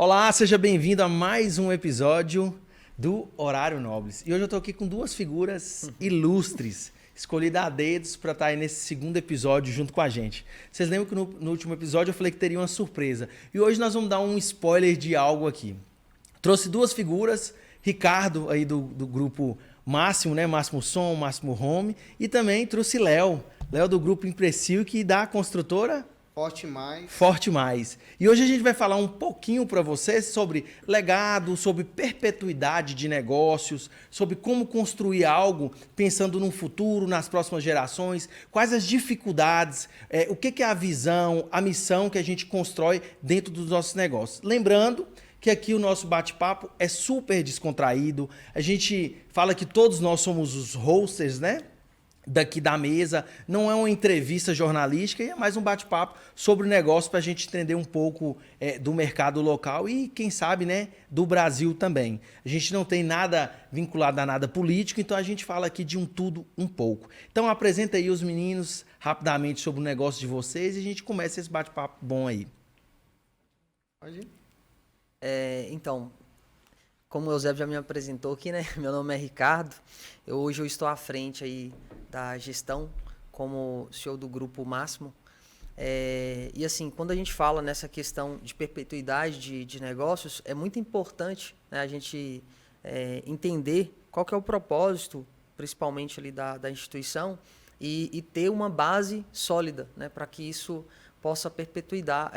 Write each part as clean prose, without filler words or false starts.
Olá, seja bem-vindo a mais um episódio do Horário Nobres. E hoje eu estou aqui com duas figuras ilustres, escolhidas a dedos para estar aí nesse segundo episódio junto com a gente. Vocês lembram que no último episódio eu falei que teria uma surpresa. E hoje nós vamos dar um spoiler de algo aqui. Trouxe duas figuras, Ricardo aí do grupo Máximo, né? Máximo Som, Máximo Home. E também trouxe Léo do grupo Impressil, que da construtora... Forte Mais. E hoje a gente vai falar um pouquinho para vocês sobre legado, sobre perpetuidade de negócios, sobre como construir algo pensando no futuro, nas próximas gerações, quais as dificuldades, o que é a visão, a missão que a gente constrói dentro dos nossos negócios. Lembrando que aqui o nosso bate-papo é super descontraído, a gente fala que todos nós somos os hosters, né? Daqui da mesa, não é uma entrevista jornalística, é mais um bate-papo sobre o negócio para a gente entender um pouco do mercado local e, quem sabe, né, do Brasil também. A gente não tem nada vinculado a nada político, então a gente fala aqui de um tudo, um pouco. Então apresenta aí os meninos rapidamente sobre o negócio de vocês e a gente começa esse bate-papo bom aí. Pode ir. Então, como o Eusébio já me apresentou aqui, né? Meu nome é Ricardo. Hoje eu estou à frente aí da gestão como CEO do Grupo Máximo. E assim, quando a gente fala nessa questão de perpetuidade de negócios, é muito importante, né, a gente entender qual que é o propósito, principalmente ali da instituição, e ter uma base sólida, né, para que isso possa perpetuar,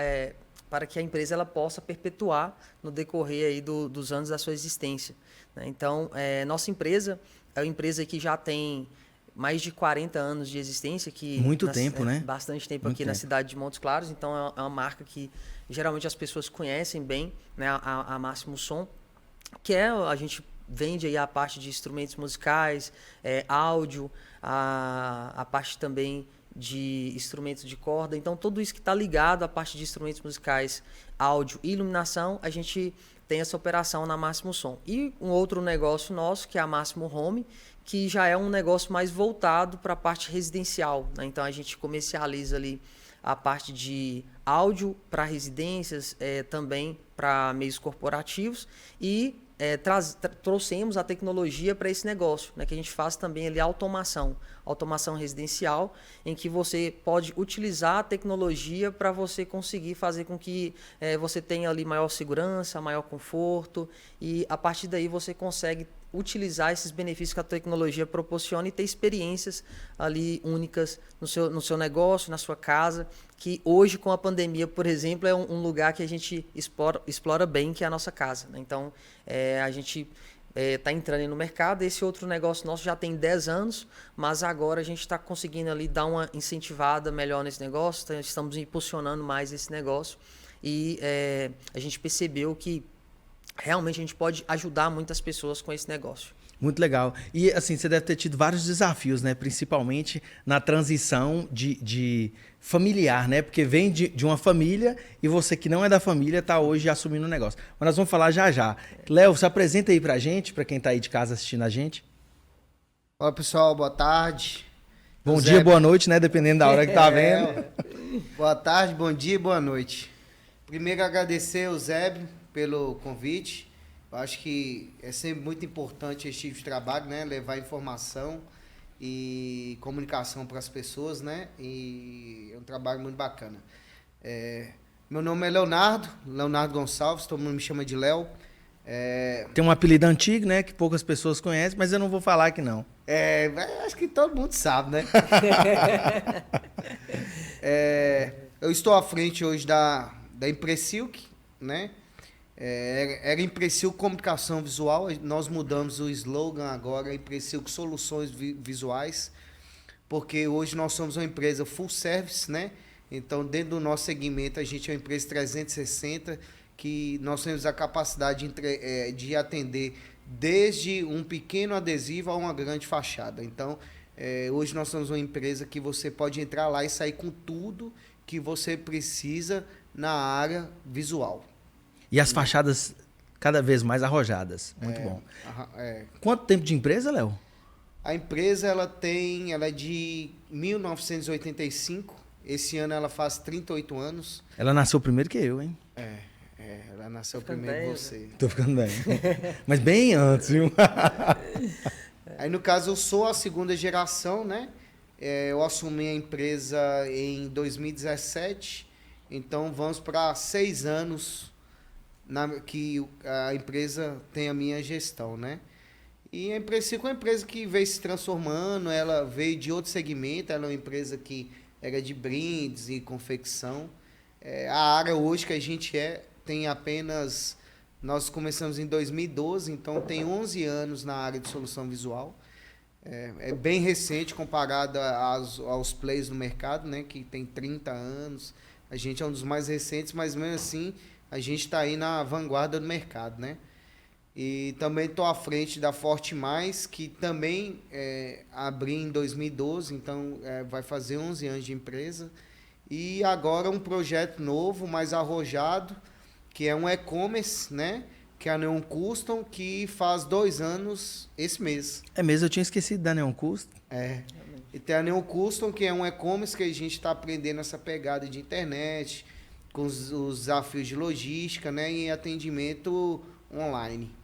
para que a empresa ela possa perpetuar no decorrer aí dos anos da sua existência, né? Então, nossa empresa é uma empresa que já tem mais de 40 anos de existência. Muito tempo, né? Bastante tempo Muito aqui tempo. na cidade de Montes Claros. Então, é uma marca que geralmente as pessoas conhecem bem, né? A Máximo Som, que a gente vende aí a parte de instrumentos musicais, áudio, a parte também de instrumentos de corda. Então, tudo isso que está ligado à parte de instrumentos musicais, áudio e iluminação, a gente tem essa operação na Máximo Som. E um outro negócio nosso, que é a Máximo Home, que já é um negócio mais voltado para a parte residencial, né? Então, a gente comercializa ali a parte de áudio para residências, também para meios corporativos e trouxemos a tecnologia para esse negócio, né, que a gente faz também ali automação residencial, em que você pode utilizar a tecnologia para você conseguir fazer com que você tenha ali maior segurança, maior conforto, e a partir daí você consegue utilizar esses benefícios que a tecnologia proporciona e ter experiências ali únicas no seu negócio, na sua casa, que hoje com a pandemia, por exemplo, é um lugar que a gente explora bem, que é a nossa casa, né? Então, a gente está entrando no mercado. Esse outro negócio nosso já tem 10 anos, mas agora a gente está conseguindo ali dar uma incentivada melhor nesse negócio, estamos impulsionando mais esse negócio e a gente percebeu que realmente a gente pode ajudar muitas pessoas com esse negócio. Muito legal. E assim, você deve ter tido vários desafios, né? Principalmente na transição de familiar, né? Porque vem de uma família e você que não é da família está hoje assumindo o negócio. Mas nós vamos falar já já. Léo, se apresenta aí pra gente, pra quem tá aí de casa assistindo a gente. Olá, pessoal, boa tarde. Bom dia, boa noite, né? Dependendo da hora que tá vendo. Boa tarde, bom dia e boa noite. Primeiro agradecer ao Eusébio pelo convite. Eu acho que é sempre muito importante esse tipo de trabalho, né? Levar informação e comunicação para as pessoas, né? E é um trabalho muito bacana. Meu nome é Leonardo Gonçalves, todo mundo me chama de Léo. Tem um apelido antigo, né? Que poucas pessoas conhecem, mas eu não vou falar que não. Acho que todo mundo sabe, né? Eu estou à frente hoje da Impressilk, né? Era Impressil Comunicação Visual, nós mudamos o slogan agora, Impressil Soluções Visuais, porque hoje nós somos uma empresa full service, né? Então, dentro do nosso segmento, a gente é uma empresa 360, que nós temos a capacidade de atender desde um pequeno adesivo a uma grande fachada. Então, hoje nós somos uma empresa que você pode entrar lá e sair com tudo que você precisa na área visual. E as fachadas cada vez mais arrojadas. Muito bom. Quanto tempo de empresa, Léo? A empresa ela é de 1985. Esse ano ela faz 38 anos. Ela nasceu primeiro que eu, hein? Ela nasceu Ficando primeiro que bem, você. Tô ficando bem. Mas bem antes, viu? Aí, no caso, eu sou a segunda geração, né? Eu assumi a empresa em 2017, então vamos para 6 anos que a empresa tem a minha gestão, né? E a Emprecico é uma empresa que veio se transformando, ela veio de outro segmento, ela é uma empresa que era de brindes e confecção. A área hoje que a gente tem apenas... Nós começamos em 2012, então tem 11 anos na área de solução visual. É bem recente comparado aos players do mercado, né, que tem 30 anos. A gente é um dos mais recentes, mas mesmo assim a gente está aí na vanguarda do mercado, né? E também estou à frente da Forte Mais, que também abri em 2012, então vai fazer 11 anos de empresa. E agora um projeto novo, mais arrojado, que é um e-commerce, né? Que é a Neon Custom, que faz 2 anos esse mês. É mesmo, eu tinha esquecido da Neon Custom. E tem a Neon Custom, que é um e-commerce que a gente está aprendendo essa pegada de internet, com os desafios de logística, né? E atendimento online.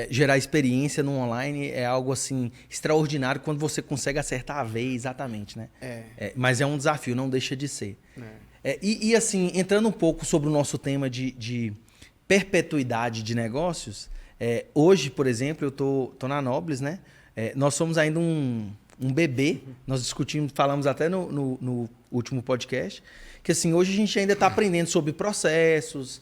Gerar experiência no online é algo assim extraordinário quando você consegue acertar a vez exatamente, né? Mas é um desafio, não deixa de ser. E assim, entrando um pouco sobre o nosso tema de perpetuidade de negócios, hoje, por exemplo, eu tô na Nobles, né? Nós somos ainda um bebê, nós discutimos, falamos até no último podcast, que assim, hoje a gente ainda está aprendendo sobre processos,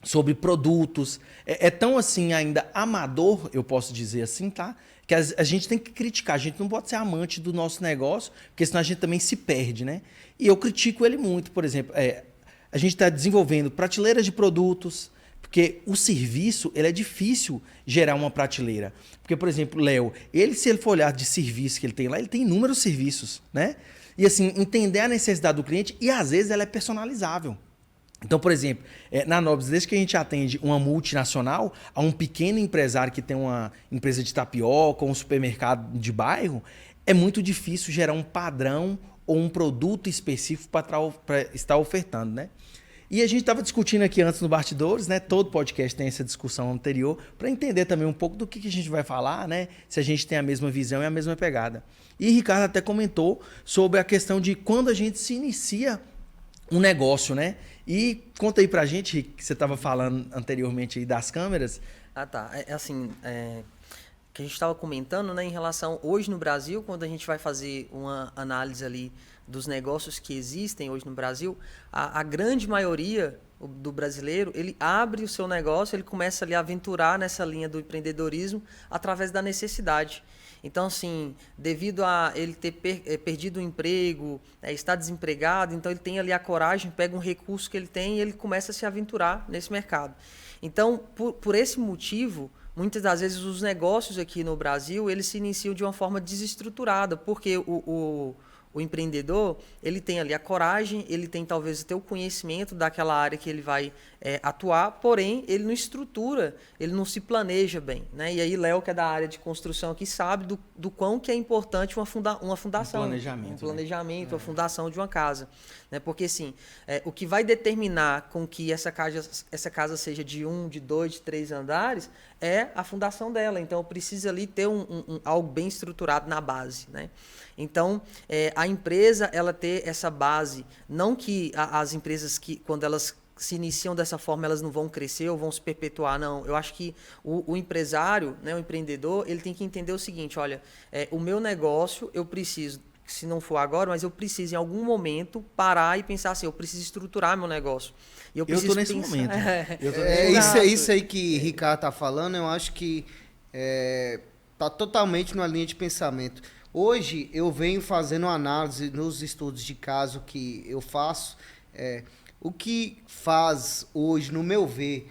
sobre produtos. É tão assim ainda amador, eu posso dizer assim, tá? Que a gente tem que criticar, a gente não pode ser amante do nosso negócio, porque senão a gente também se perde, né? E eu critico ele muito, por exemplo, a gente está desenvolvendo prateleiras de produtos, porque o serviço, ele é difícil gerar uma prateleira. Porque, por exemplo, Léo, se ele for olhar de serviço que ele tem lá, ele tem inúmeros serviços, né? E assim, entender a necessidade do cliente e às vezes ela é personalizável. Então, por exemplo, na Nobres, desde que a gente atende uma multinacional a um pequeno empresário que tem uma empresa de tapioca ou um supermercado de bairro, é muito difícil gerar um padrão ou um produto específico para estar ofertando, né? E a gente estava discutindo aqui antes no Bastidores, né? Todo podcast tem essa discussão anterior, para entender também um pouco do que a gente vai falar, né? Se a gente tem a mesma visão e a mesma pegada. E Ricardo até comentou sobre a questão de quando a gente se inicia um negócio, né? E conta aí pra gente, Rick, que você estava falando anteriormente aí das câmeras. Ah, tá. Que a gente estava comentando, né, em relação hoje no Brasil, quando a gente vai fazer uma análise ali dos negócios que existem hoje no Brasil, a grande maioria do brasileiro, ele abre o seu negócio, ele começa ali a aventurar nessa linha do empreendedorismo através da necessidade. Então, assim, devido a ele ter perdido o emprego, estar desempregado, então ele tem ali a coragem, pega um recurso que ele tem e ele começa a se aventurar nesse mercado. Então, por esse motivo, muitas das vezes os negócios aqui no Brasil, eles se iniciam de uma forma desestruturada, porque o empreendedor, ele tem ali a coragem, ele tem talvez até o conhecimento daquela área que ele vai atuar, porém, ele não estrutura, ele não se planeja bem, né? E aí, Léo, que é da área de construção aqui, sabe do quão que é importante uma fundação. Um planejamento, né? A fundação de uma casa. Né? Porque, assim, o que vai determinar com que essa casa seja de 1, de 2, de 3 andares é a fundação dela. Então, precisa ali ter algo bem estruturado na base, né? Então, a empresa, ela ter essa base, não que as empresas, quando elas se iniciam dessa forma, elas não vão crescer ou vão se perpetuar, não. Eu acho que o empresário, né, o empreendedor, ele tem que entender o seguinte, olha, o meu negócio, eu preciso, se não for agora, mas eu preciso em algum momento parar e pensar assim, eu preciso estruturar meu negócio. E eu estou nesse momento. Isso aí que Ricardo está falando, eu acho que está totalmente numa linha de pensamento. Hoje, eu venho fazendo uma análise nos estudos de caso que eu faço. O que faz hoje, no meu ver,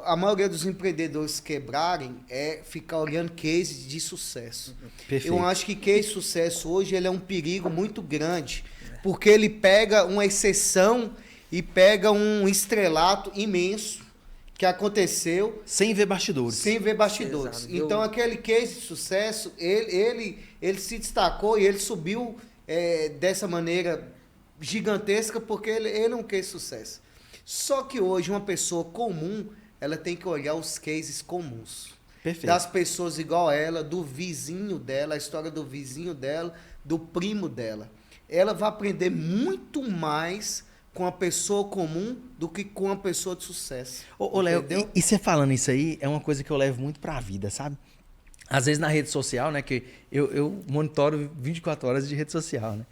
a maioria dos empreendedores quebrarem é ficar olhando cases de sucesso. Perfeito. Eu acho que case de sucesso hoje ele é um perigo muito grande, porque ele pega uma exceção e pega um estrelato imenso que aconteceu... Sem ver bastidores. Sem ver bastidores. Exato. Então, aquele case de sucesso, ele se destacou e ele subiu dessa maneira gigantesca porque ele é um case de sucesso. Só que hoje uma pessoa comum, ela tem que olhar os cases comuns. Perfeito. Das pessoas igual a ela, do vizinho dela, a história do vizinho dela, do primo dela. Ela vai aprender muito mais com a pessoa comum do que com a pessoa de sucesso. Ô Léo, e você falando isso aí, é uma coisa que eu levo muito pra vida, sabe? Às vezes na rede social, né, que eu monitoro 24 horas de rede social, né?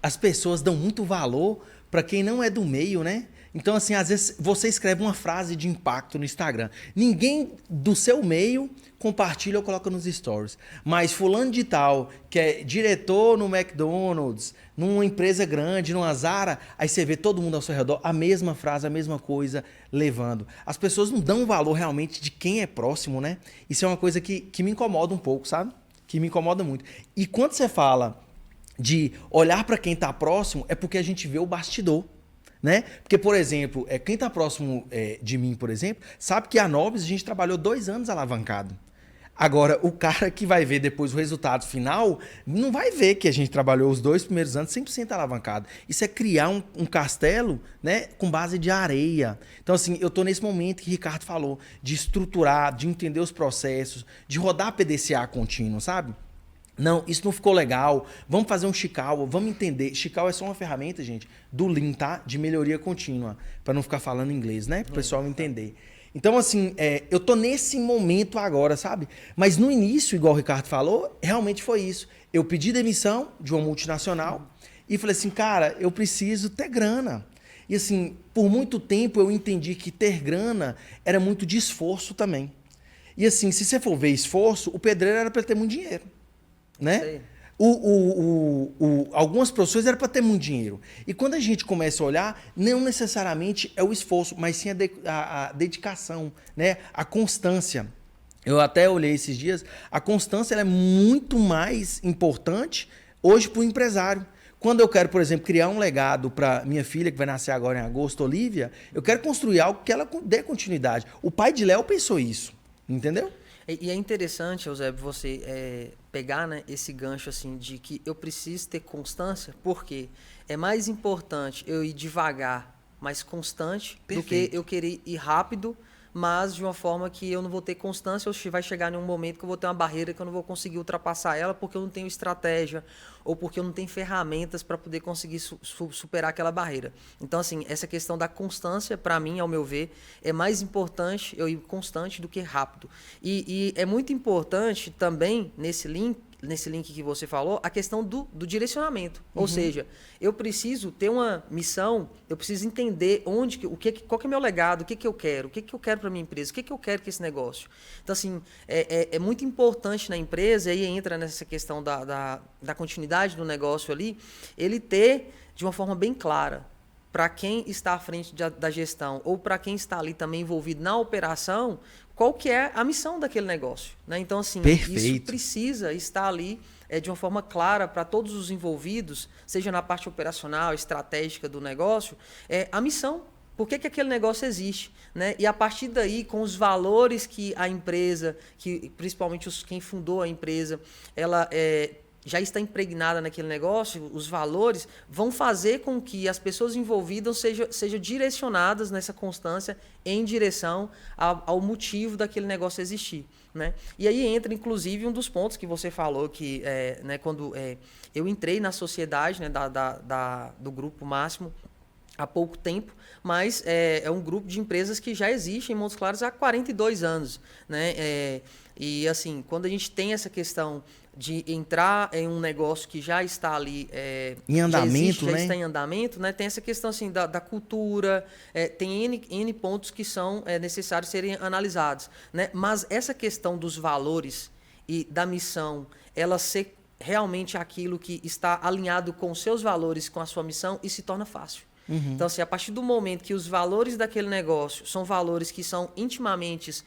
As pessoas dão muito valor pra quem não é do meio, né? Então, assim, às vezes você escreve uma frase de impacto no Instagram. Ninguém do seu meio compartilha ou coloca nos stories. Mas fulano de tal, que é diretor no McDonald's, numa empresa grande, numa Zara, aí você vê todo mundo ao seu redor, a mesma frase, a mesma coisa, levando. As pessoas não dão valor realmente de quem é próximo, né? Isso é uma coisa que me incomoda um pouco, sabe? Que me incomoda muito. E quando você fala de olhar para quem está próximo, é porque a gente vê o bastidor. Né? Porque, por exemplo, quem está próximo de mim, por exemplo, sabe que a Nobis a gente trabalhou 2 anos alavancado. Agora, o cara que vai ver depois o resultado final, não vai ver que a gente trabalhou os 2 primeiros anos 100% alavancado. Isso é criar um castelo, né, com base de areia. Então, assim, eu estou nesse momento que o Ricardo falou, de estruturar, de entender os processos, de rodar PDCA contínuo, sabe? Não, isso não ficou legal. Vamos fazer um Chical, vamos entender. Chical é só uma ferramenta, gente, do Lean, tá? De melhoria contínua, para não ficar falando inglês, né? Para o pessoal entender. Então, assim, eu tô nesse momento agora, sabe? Mas no início, igual o Ricardo falou, realmente foi isso. Eu pedi demissão de uma multinacional e falei assim, cara, eu preciso ter grana. E assim, por muito tempo eu entendi que ter grana era muito de esforço também. E assim, se você for ver esforço, o pedreiro era para ter muito dinheiro. Né? Algumas profissões eram para ter muito dinheiro. E quando a gente começa a olhar, não necessariamente é o esforço, mas sim a dedicação, né? A constância. Eu até olhei esses dias, a constância ela é muito mais importante hoje para o empresário. Quando eu quero, por exemplo, criar um legado para minha filha, que vai nascer agora em agosto, Olivia, eu quero construir algo que ela dê continuidade. O pai de Léo pensou isso, entendeu? E é interessante, Eusébio, você pegar, né, esse gancho assim de que eu preciso ter constância, porque é mais importante eu ir devagar, mas constante, do que eu querer ir rápido, mas de uma forma que eu não vou ter constância, ou vai chegar em um momento que eu vou ter uma barreira que eu não vou conseguir ultrapassar ela porque eu não tenho estratégia ou porque eu não tenho ferramentas para poder conseguir superar aquela barreira. Então, assim, essa questão da constância, para mim, ao meu ver, é mais importante eu ir constante do que rápido. E é muito importante também, nesse link que você falou, a questão do direcionamento. Ou seja, eu preciso ter uma missão, eu preciso entender qual que é meu legado, o que eu quero para minha empresa, o que eu quero com esse negócio. Então, assim, é muito importante na empresa, e aí entra nessa questão da continuidade do negócio ali, ele ter, de uma forma bem clara, para quem está à frente da gestão ou para quem está ali também envolvido na operação, qual que é a missão daquele negócio, né? Então, assim, isso precisa estar ali de uma forma clara para todos os envolvidos, seja na parte operacional, estratégica do negócio, a missão. Por que aquele negócio existe, né? E a partir daí, com os valores que a empresa, que principalmente quem fundou a empresa, ela já está impregnada naquele negócio, os valores vão fazer com que as pessoas envolvidas sejam direcionadas nessa constância em direção ao motivo daquele negócio existir, né? E aí entra, inclusive, um dos pontos que você falou, que né, quando eu entrei na sociedade, né, do Grupo Máximo há pouco tempo, mas é um grupo de empresas que já existe em Montes Claros há 42 anos, né? E assim, quando a gente tem essa questão de entrar em um negócio que já está ali em andamento, já está em andamento, né? Tem essa questão assim da cultura, tem N pontos que são necessários serem analisados, né? Mas essa questão dos valores e da missão, ela ser realmente aquilo que está alinhado com os seus valores, com a sua missão, isso se torna fácil. Então, assim, a partir do momento que os valores daquele negócio são valores que são intimamente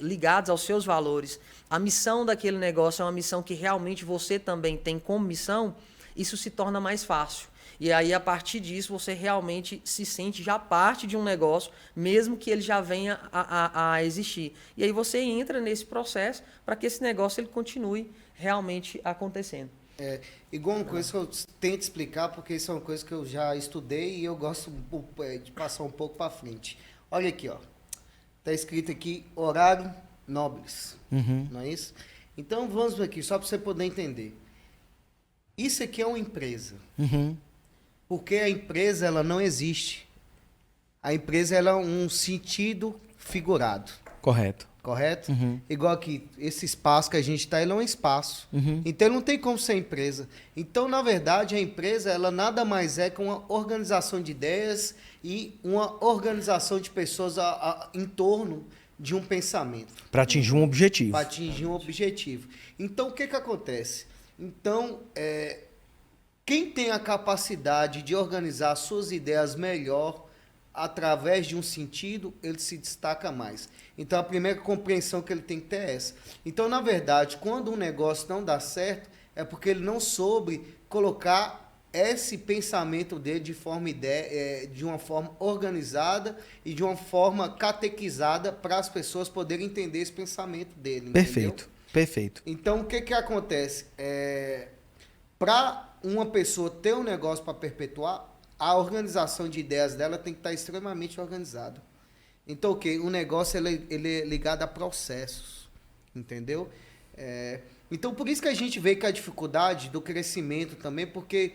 ligados aos seus valores, a missão daquele negócio é uma missão que realmente você também tem como missão, isso se torna mais fácil. E aí, a partir disso, você realmente se sente já parte de um negócio, mesmo que ele já venha a existir. E aí você entra nesse processo para que esse negócio ele continue realmente acontecendo. Igual uma coisa que eu tento explicar, porque isso é uma coisa que eu já estudei e eu gosto de passar um pouco para frente. Olha aqui, ó. Tá escrito aqui horário nobres, não é isso? Então vamos ver aqui, só para você poder entender. Isso aqui é uma empresa. Porque a empresa ela não existe. A empresa ela é um sentido figurado. Correto. Correto? Igual aqui, esse espaço que a gente está, ele é um espaço. Então, não tem como ser empresa. Então, na verdade, a empresa, ela nada mais é que uma organização de ideias e uma organização de pessoas em torno de um pensamento. Para atingir um objetivo. Para atingir um objetivo. Então, o que acontece? Então, quem tem a capacidade de organizar suas ideias melhor, através de um sentido, ele se destaca mais. Então, a primeira compreensão que ele tem que ter é essa. Então, na verdade, quando um negócio não dá certo, é porque ele não soube colocar esse pensamento dele de uma forma organizada e de uma forma catequizada para as pessoas poderem entender esse pensamento dele. Perfeito, entendeu? perfeito. Então, o que acontece? Para uma pessoa ter um negócio para perpetuar, a organização de ideias dela tem que estar extremamente organizada. Então, o quê? O negócio ele é ligado a processos, entendeu? Então, por isso que a gente vê que a dificuldade do crescimento também, porque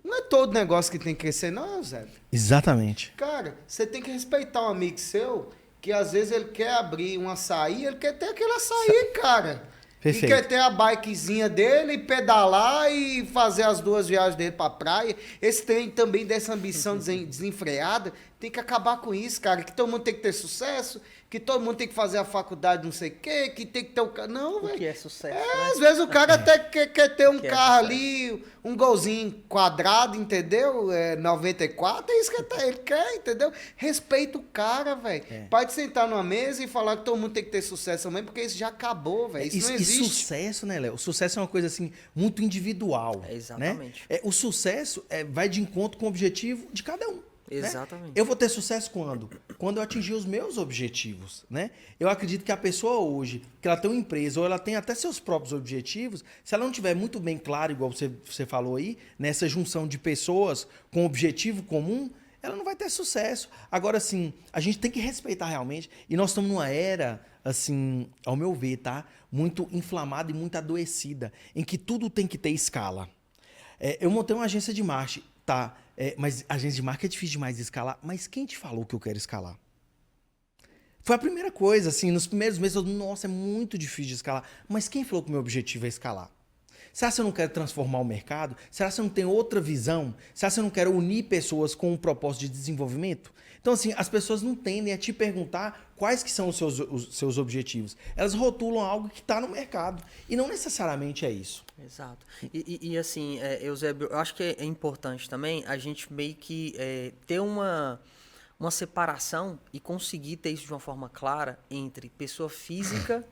não é todo negócio que tem que crescer, não, Zé. Exatamente. Cara, você tem que respeitar um amigo seu, que às vezes ele quer abrir um açaí, ele quer ter aquele açaí, cara. Perfeito. E quer ter a bikezinha dele, pedalar e fazer as 2 viagens dele pra praia. Esse tem também dessa ambição desenfreada. Tem que acabar com isso, cara. Que todo mundo tem que ter sucesso, que todo mundo tem que fazer a faculdade não sei o quê, que tem que ter o carro. Não, velho. O que é sucesso, né? Às vezes o cara até quer ter um que é carro sucesso? ali, um golzinho quadrado, entendeu? 94, é isso que ele quer, entendeu? Respeita o cara, velho. Pode sentar numa mesa e falar que todo mundo tem que ter sucesso também, porque isso já acabou, velho. Isso não existe. E sucesso, né, Léo? O sucesso é uma coisa assim muito individual. Exatamente. Né? O sucesso vai de encontro com o objetivo de cada um. Exatamente. Né? Eu vou ter sucesso quando? Quando eu atingir os meus objetivos, né? Eu acredito que a pessoa hoje, que ela tem uma empresa ou ela tem até seus próprios objetivos, se ela não tiver muito bem claro, igual você falou aí, nessa junção de pessoas com objetivo comum, ela não vai ter sucesso. Agora, assim, a gente tem que respeitar realmente, e nós estamos numa era, assim, ao meu ver, tá? Muito inflamada e muito adoecida, em que tudo tem que ter escala. Eu montei uma agência de marketing, tá? Mas agência de marketing é difícil demais de escalar. Mas quem te falou que eu quero escalar? Foi a primeira coisa, assim, nos primeiros meses, nossa, é muito difícil de escalar. Mas quem falou que o meu objetivo é escalar? Será que eu não quero transformar o mercado? Será que eu não tenho outra visão? Será que eu não quero unir pessoas com um propósito de desenvolvimento? Então, assim, as pessoas não tendem a te perguntar quais que são os seus objetivos. Elas rotulam algo que está no mercado. E não necessariamente é isso. Exato. E assim, Eusébio, eu acho que é importante também a gente meio que ter uma separação e conseguir ter isso de uma forma clara entre pessoa física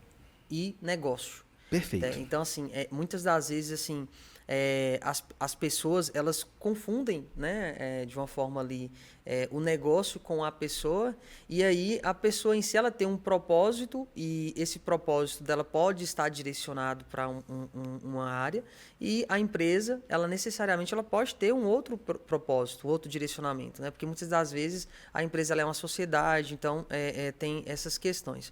e negócio. Perfeito. Então, assim, muitas das vezes, assim, as pessoas, elas confundem, né, de uma forma ali, o negócio com a pessoa, e aí a pessoa em si, ela tem um propósito, e esse propósito dela pode estar direcionado para uma área, e a empresa, ela necessariamente, ela pode ter um outro propósito, outro direcionamento, né, porque muitas das vezes a empresa ela é uma sociedade, então tem essas questões.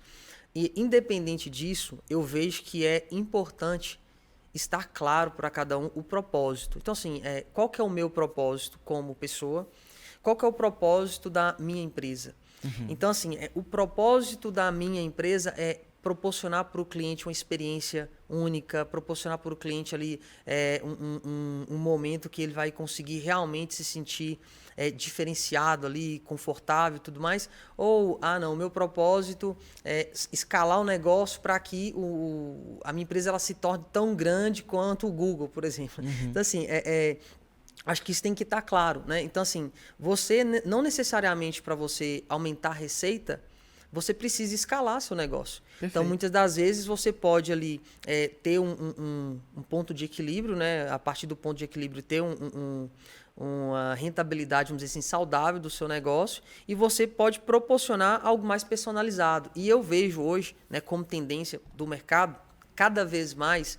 E, independente disso, eu vejo que é importante estar claro para cada um o propósito. Então, assim, qual que é o meu propósito como pessoa? Qual que é o propósito da minha empresa? Então, assim, o propósito da minha empresa é proporcionar para o cliente uma experiência única, proporcionar para o cliente ali um momento que ele vai conseguir realmente se sentir diferenciado ali, confortável e tudo mais, ou, não, o meu propósito é escalar o negócio para que a minha empresa ela se torne tão grande quanto o Google, por exemplo. Então, assim, acho que isso tem que estar claro, né? Então, assim, você, não necessariamente para você aumentar a receita, você precisa escalar seu negócio. Perfeito. Então, muitas das vezes, você pode ali ter um ponto de equilíbrio, né? A partir do ponto de equilíbrio, ter uma rentabilidade, vamos dizer assim, saudável do seu negócio, e você pode proporcionar algo mais personalizado. E eu vejo hoje, né, como tendência do mercado, cada vez mais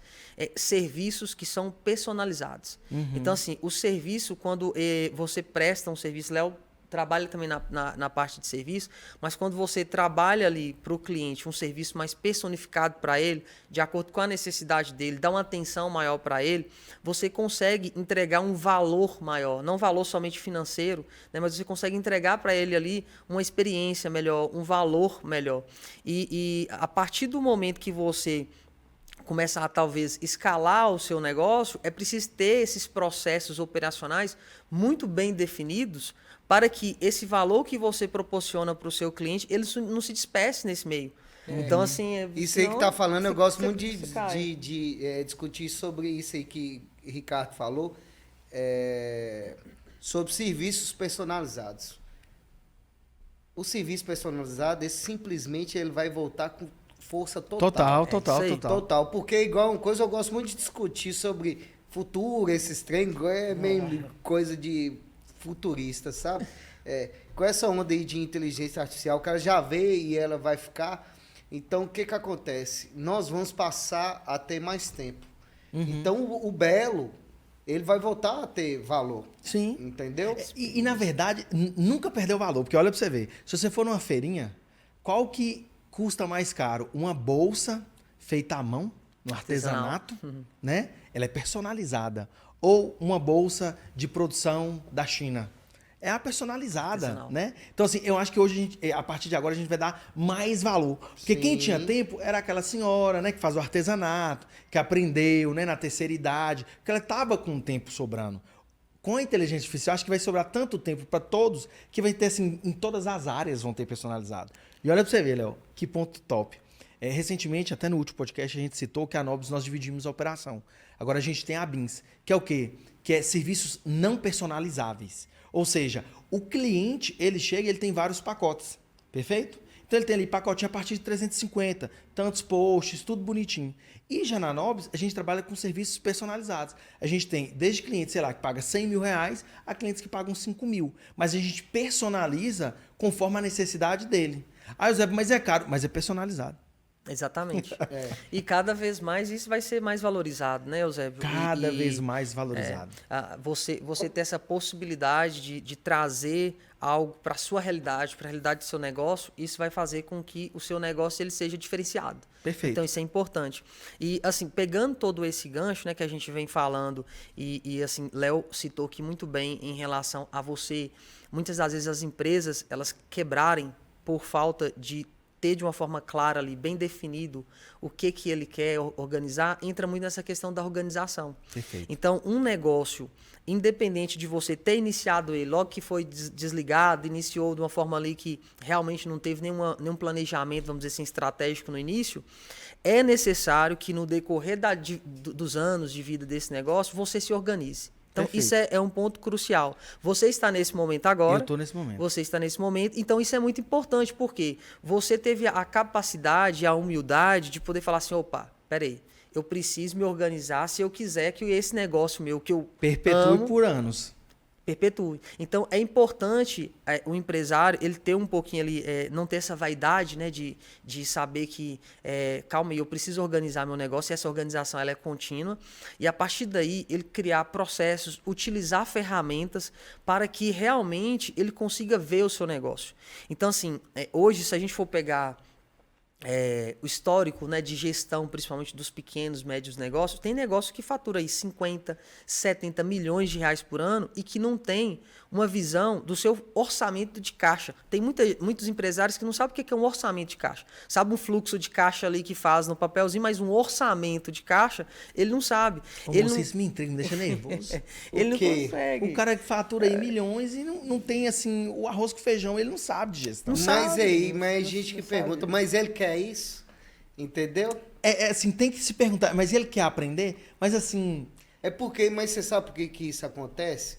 serviços que são personalizados. Então, assim, o serviço, quando você presta um serviço, Léo trabalha também na parte de serviço, mas quando você trabalha ali para o cliente um serviço mais personificado para ele, de acordo com a necessidade dele, dá uma atenção maior para ele, você consegue entregar um valor maior, não valor somente financeiro, né, mas você consegue entregar para ele ali uma experiência melhor, um valor melhor. E a partir do momento que você começa a talvez escalar o seu negócio, é preciso ter esses processos operacionais muito bem definidos para que esse valor que você proporciona para o seu cliente, ele não se disperse nesse meio. Então, assim... Isso aí que tá falando, eu gosto muito de discutir sobre isso aí que o Ricardo falou, sobre serviços personalizados. O serviço personalizado, simplesmente ele vai voltar com força total. Total. Porque igual uma coisa, eu gosto muito de discutir sobre futuro, esses trem, é meio coisa de futurista, sabe? Com essa onda aí de inteligência artificial, o cara já vê e ela vai ficar. Então, o que acontece? Nós vamos passar a ter mais tempo. Então, o belo, ele vai voltar a ter valor. Sim. Entendeu? E na verdade, nunca perdeu valor. Porque olha pra você ver, se você for numa feirinha, qual que custa mais caro? Uma bolsa feita à mão, no artesanato, né? Ela é personalizada. Ou uma bolsa de produção da China. É a personalizada, né? Então, assim, eu acho que hoje, a partir de agora, a gente vai dar mais valor. Porque quem tinha tempo era aquela senhora, né? Que faz o artesanato, que aprendeu, né? Na terceira idade, que ela estava com o tempo sobrando. Com a inteligência artificial, acho que vai sobrar tanto tempo para todos, que vai ter, assim, em todas as áreas vão ter personalizado. E olha para você ver, Léo, que ponto top. Recentemente, até no último podcast, a gente citou que a Nobis nós dividimos a operação. Agora a gente tem a BINS, que é o quê? Que é serviços não personalizáveis. Ou seja, o cliente, ele chega e ele tem vários pacotes, perfeito? Então ele tem ali pacotinho a partir de 350, tantos posts, tudo bonitinho. E já na Nobis, a gente trabalha com serviços personalizados. A gente tem desde clientes, sei lá, que paga 100 mil reais, a clientes que pagam 5 mil. Mas a gente personaliza conforme a necessidade dele. Ah, José, mas é caro, mas é personalizado. Exatamente. E cada vez mais isso vai ser mais valorizado, né, Eusébio? Cada vez mais valorizado. Você ter essa possibilidade de trazer algo para a sua realidade, para a realidade do seu negócio, isso vai fazer com que o seu negócio ele seja diferenciado. Perfeito. Então, isso é importante. E, assim, pegando todo esse gancho, né, que a gente vem falando, e assim, Léo citou aqui muito bem em relação a você, muitas das vezes as empresas, elas quebrarem por falta de ter de uma forma clara ali, bem definido o que ele quer organizar, entra muito nessa questão da organização. Perfeito. Então, um negócio, independente de você ter iniciado ele, logo que foi desligado, iniciou de uma forma ali que realmente não teve nenhum planejamento, vamos dizer assim, estratégico no início, é necessário que no decorrer dos anos de vida desse negócio, você se organize. Então, Perfeito. Isso é um ponto crucial. Você está nesse momento agora. Eu estou nesse momento. Você está nesse momento. Então, isso é muito importante, porque você teve a capacidade, a humildade de poder falar assim, opa, peraí, eu preciso me organizar se eu quiser que esse negócio meu, que eu perpetue por anos. Perpetue. Então, é importante o empresário ele ter um pouquinho ali, não ter essa vaidade, né, de saber que, calma aí, eu preciso organizar meu negócio, e essa organização ela é contínua, e a partir daí ele criar processos, utilizar ferramentas para que realmente ele consiga ver o seu negócio. Então, assim, hoje, se a gente for pegar o histórico, né, de gestão, principalmente dos pequenos, médios negócios, tem negócio que fatura aí 50, 70 milhões de reais por ano e que não tem uma visão do seu orçamento de caixa. Tem muitos empresários que não sabem o que é um orçamento de caixa. Sabe um fluxo de caixa ali que faz no papelzinho, mas um orçamento de caixa, ele não sabe. Isso me intriga, me deixa nervoso. Ele não consegue. O cara que fatura aí milhões e não tem, assim, o arroz com feijão, ele não sabe de gestão. Mas gente que pergunta, mas ele quer isso? Entendeu? Assim, tem que se perguntar, mas ele quer aprender? Mas assim... Mas você sabe por que isso acontece?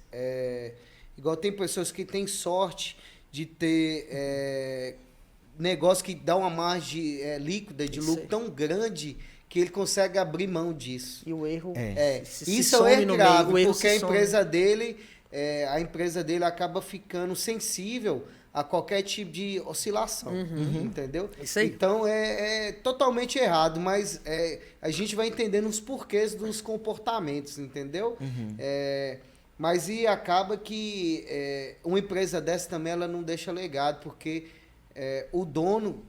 Igual tem pessoas que têm sorte de ter negócio que dá uma margem líquida de lucro tão grande que ele consegue abrir mão disso. E o erro isso é grave, porque a empresa dele acaba ficando sensível a qualquer tipo de oscilação, entendeu? Isso aí. Então é totalmente errado, mas a gente vai entendendo os porquês dos comportamentos, entendeu? Mas e acaba que uma empresa dessa também ela não deixa legado, porque o dono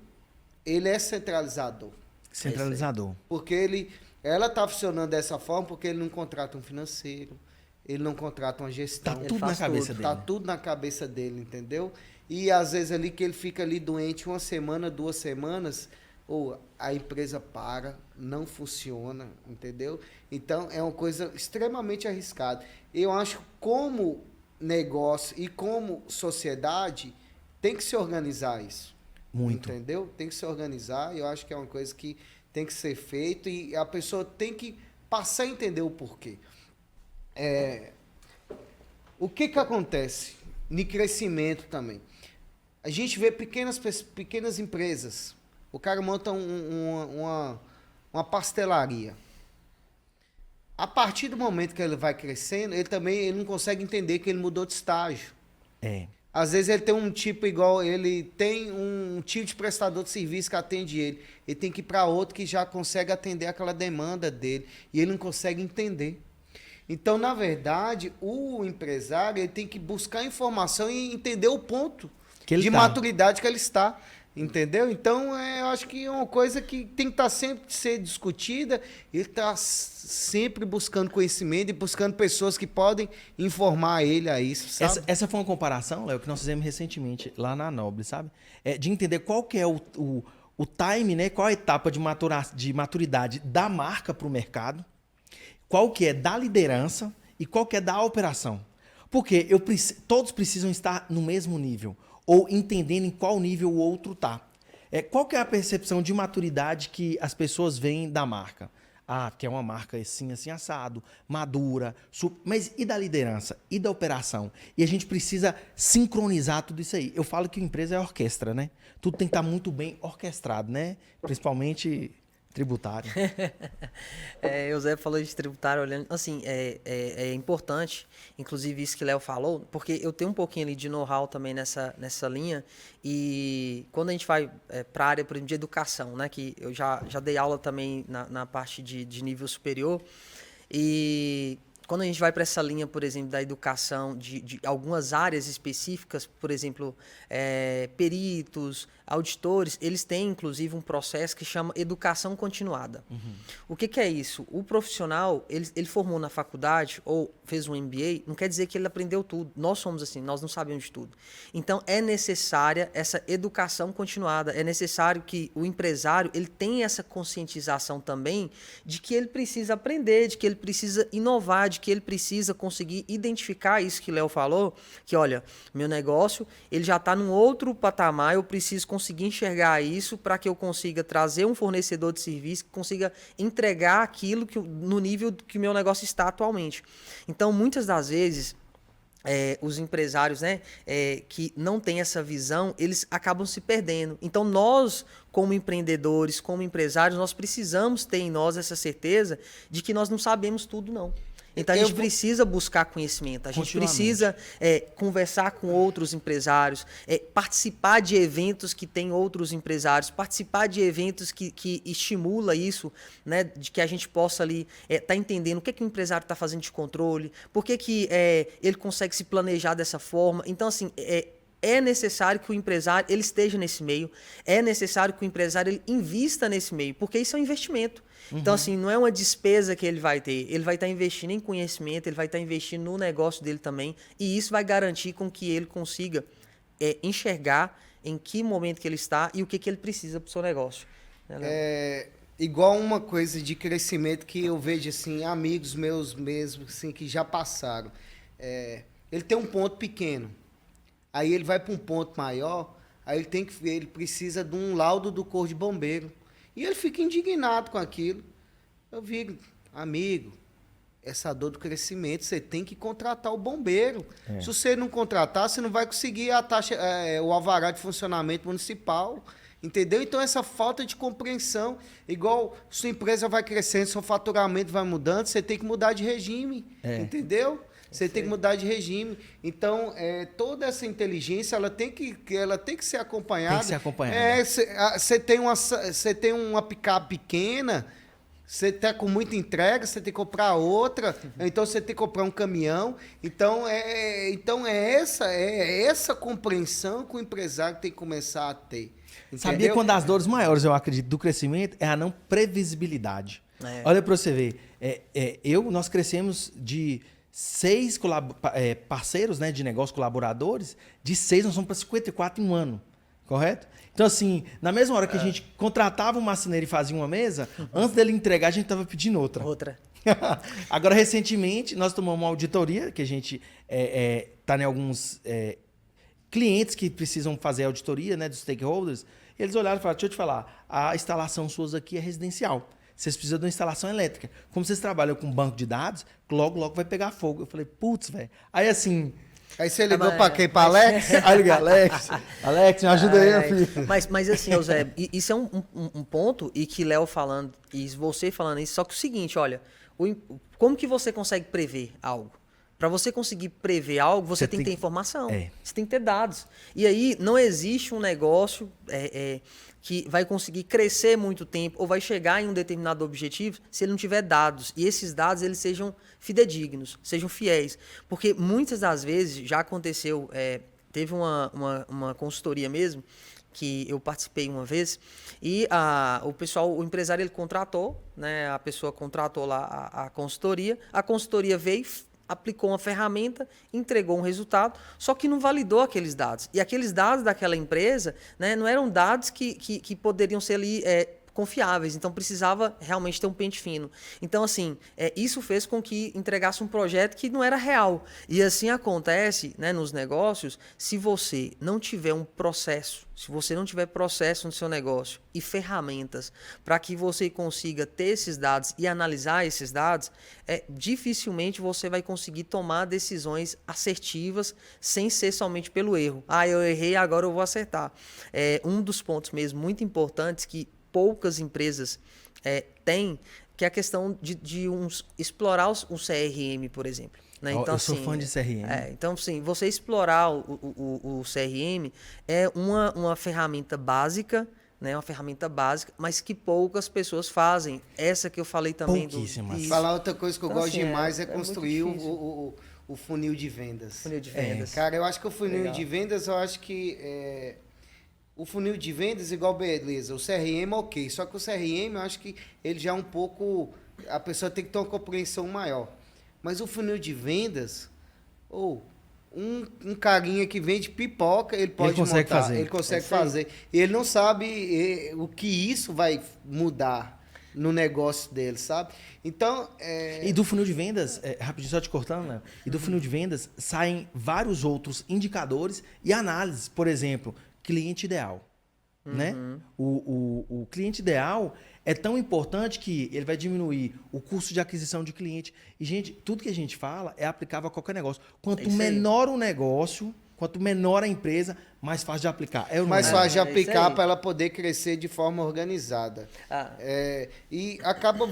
ele é centralizador. Centralizador. Porque ela está funcionando dessa forma porque ele não contrata um financeiro, ele não contrata uma gestão. Tá tudo na cabeça dele. Tá tudo na cabeça dele, entendeu? E às vezes ali que ele fica ali doente 1 semana, 2 semanas, ou a empresa para, não funciona, entendeu? Então é uma coisa extremamente arriscada. Eu acho que como negócio e como sociedade tem que se organizar isso. Muito. Entendeu? Tem que se organizar. Eu acho que é uma coisa que tem que ser feito e a pessoa tem que passar a entender o porquê. O que acontece no crescimento também? A gente vê pequenas empresas. O cara monta uma pastelaria. A partir do momento que ele vai crescendo, ele não consegue entender que ele mudou de estágio. Às vezes ele tem um tipo igual, ele tem um tipo de prestador de serviço que atende ele. Ele tem que ir para outro que já consegue atender aquela demanda dele. E ele não consegue entender. Então, na verdade, o empresário ele tem que buscar informação e entender o ponto de maturidade que ele está. Entendeu? Então, eu acho que é uma coisa que tem que estar sempre ser discutida. Ele está sempre buscando conhecimento e buscando pessoas que podem informar ele a isso, sabe? Essa foi uma comparação, Léo, que nós fizemos recentemente lá na Noble, sabe? De entender qual que é o time, né? Qual a etapa de maturidade da marca para o mercado, qual que é da liderança e qual que é da operação. Porque todos precisam estar no mesmo nível, ou entendendo em qual nível o outro está. Qual que é a percepção de maturidade que as pessoas veem da marca? Que é uma marca assim, assim, assado, madura, mas e da liderança? E da operação? E a gente precisa sincronizar tudo isso aí. Eu falo que a empresa é orquestra, né? Tudo tem que estar muito bem orquestrado, né? Principalmente tributário. O Zé falou de tributário, olhando, assim, é importante, inclusive isso que o Léo falou, porque eu tenho um pouquinho ali de know-how também nessa linha, e quando a gente vai para a área, por exemplo, de educação, né, que eu já dei aula também na parte de nível superior, e quando a gente vai para essa linha, por exemplo, da educação de algumas áreas específicas, por exemplo, peritos, auditores, eles têm, inclusive, um processo que chama educação continuada. O que é isso? O profissional, ele formou na faculdade ou fez um MBA, não quer dizer que ele aprendeu tudo. Nós somos assim, nós não sabemos de tudo. Então, é necessária essa educação continuada. É necessário que o empresário ele tenha essa conscientização também de que ele precisa aprender, de que ele precisa inovar, de que ele precisa conseguir identificar isso que o Léo falou, que, olha, meu negócio ele já está num outro patamar, eu preciso conseguir enxergar isso para que eu consiga trazer um fornecedor de serviço que consiga entregar aquilo no nível que o meu negócio está atualmente. Então, muitas das vezes, os empresários, né, que não têm essa visão, eles acabam se perdendo. Então, nós, como empreendedores, como empresários, nós precisamos ter em nós essa certeza de que nós não sabemos tudo, não. Então, a gente precisa buscar conhecimento, a gente precisa conversar com outros empresários, participar de eventos que tem outros empresários, participar de eventos que estimula isso, né, de que a gente possa ali tá entendendo o que o empresário está fazendo de controle, por que ele consegue se planejar dessa forma. Então, assim, é necessário que o empresário ele esteja nesse meio, é necessário que o empresário ele invista nesse meio, porque isso é um investimento. Então, assim, não é uma despesa que ele vai ter, ele vai estar investindo em conhecimento, ele vai estar investindo no negócio dele também, e isso vai garantir com que ele consiga enxergar em que momento que ele está e o que ele precisa para o seu negócio. Igual uma coisa de crescimento que eu vejo, assim, amigos meus mesmo, assim, que já passaram. Ele tem um ponto pequeno, aí ele vai para um ponto maior, aí ele precisa de um laudo do Corpo de Bombeiro. E ele fica indignado com aquilo. Eu digo, amigo, essa dor do crescimento, você tem que contratar o bombeiro. Se você não contratar, você não vai conseguir a taxa, o alvará de funcionamento municipal. Entendeu? Então, essa falta de compreensão, igual sua empresa vai crescendo, seu faturamento vai mudando, você tem que mudar de regime. Entendeu? Você tem que mudar de regime. Então, toda essa inteligência ela tem que ser acompanhada. Tem que ser acompanhada. Você tem uma picape pequena, você está com muita entrega, você tem que comprar outra, então você tem que comprar um caminhão. Então, essa compreensão que o empresário tem que começar a ter. Entendeu? Sabia que uma das dores maiores, eu acredito, do crescimento é a não previsibilidade. Olha para você ver. Nós crescemos de 6 parceiros, né, de negócio, colaboradores, de 6 nós somos para 54 em um ano. Correto? Então, assim, na mesma hora que a gente contratava um marceneiro e fazia uma mesa, antes dele entregar, a gente estava pedindo outra. Agora, recentemente, nós tomamos uma auditoria, que a gente está em alguns clientes que precisam fazer auditoria, né, dos stakeholders. Eles olharam e falaram, deixa eu te falar, a instalação suas aqui é residencial. Vocês precisam de uma instalação elétrica. Como vocês trabalham com banco de dados, logo vai pegar fogo. Eu falei, putz, velho. Aí, assim... Aí você ligou para quem? Para Alex? Aí liguei, Alex, me ajuda aí, meu filho. Mas assim, Eusébio, isso é um ponto, e que Léo falando, e você falando isso, só que o seguinte, olha, como que você consegue prever algo? Para você conseguir prever algo, você tem que ter informação, você tem que ter dados. E aí não existe um negócio que vai conseguir crescer muito tempo ou vai chegar em um determinado objetivo se ele não tiver dados. E esses dados eles sejam fidedignos, sejam fiéis. Porque muitas das vezes já aconteceu, teve uma consultoria mesmo, que eu participei uma vez, e o empresário ele contratou, né, a pessoa contratou lá a consultoria veio, aplicou uma ferramenta, entregou um resultado, só que não validou aqueles dados. E aqueles dados daquela empresa, né, não eram dados que poderiam ser ali confiáveis, então precisava realmente ter um pente fino. Então, assim, isso fez com que entregasse um projeto que não era real. E assim acontece, né, nos negócios, se você não tiver um processo, se você não tiver processo no seu negócio e ferramentas para que você consiga ter esses dados e analisar esses dados, dificilmente você vai conseguir tomar decisões assertivas sem ser somente pelo erro. Eu errei, agora eu vou acertar. Um dos pontos mesmo muito importantes que poucas empresas têm, que é a questão de explorar um CRM, por exemplo. Né? Então, eu sou fã de CRM. Então, sim, você explorar o CRM é uma ferramenta básica, né? Uma ferramenta básica, mas que poucas pessoas fazem. Essa que eu falei também. Pouquíssimas. Falar outra coisa que eu gosto demais é construir o funil de vendas. Funil de vendas. Cara, eu acho que o funil de vendas, eu acho que... O funil de vendas, igual beleza, o CRM ok, só que o CRM eu acho que ele já é um pouco... A pessoa tem que ter uma compreensão maior. Mas o funil de vendas, um carinha que vende pipoca, ele pode montar, ele consegue fazer. Ele não sabe o que isso vai mudar no negócio dele, sabe? Então... E do funil de vendas, rapidinho, só te cortando, né? E do funil de vendas saem vários outros indicadores e análises. Por exemplo, cliente ideal. Né? O cliente ideal é tão importante que ele vai diminuir o custo de aquisição de cliente. E, gente, tudo que a gente fala é aplicável a qualquer negócio. Quanto menor o negócio, quanto menor a empresa, mais fácil de aplicar. Mais fácil de aplicar para ela poder crescer de forma organizada. E acaba,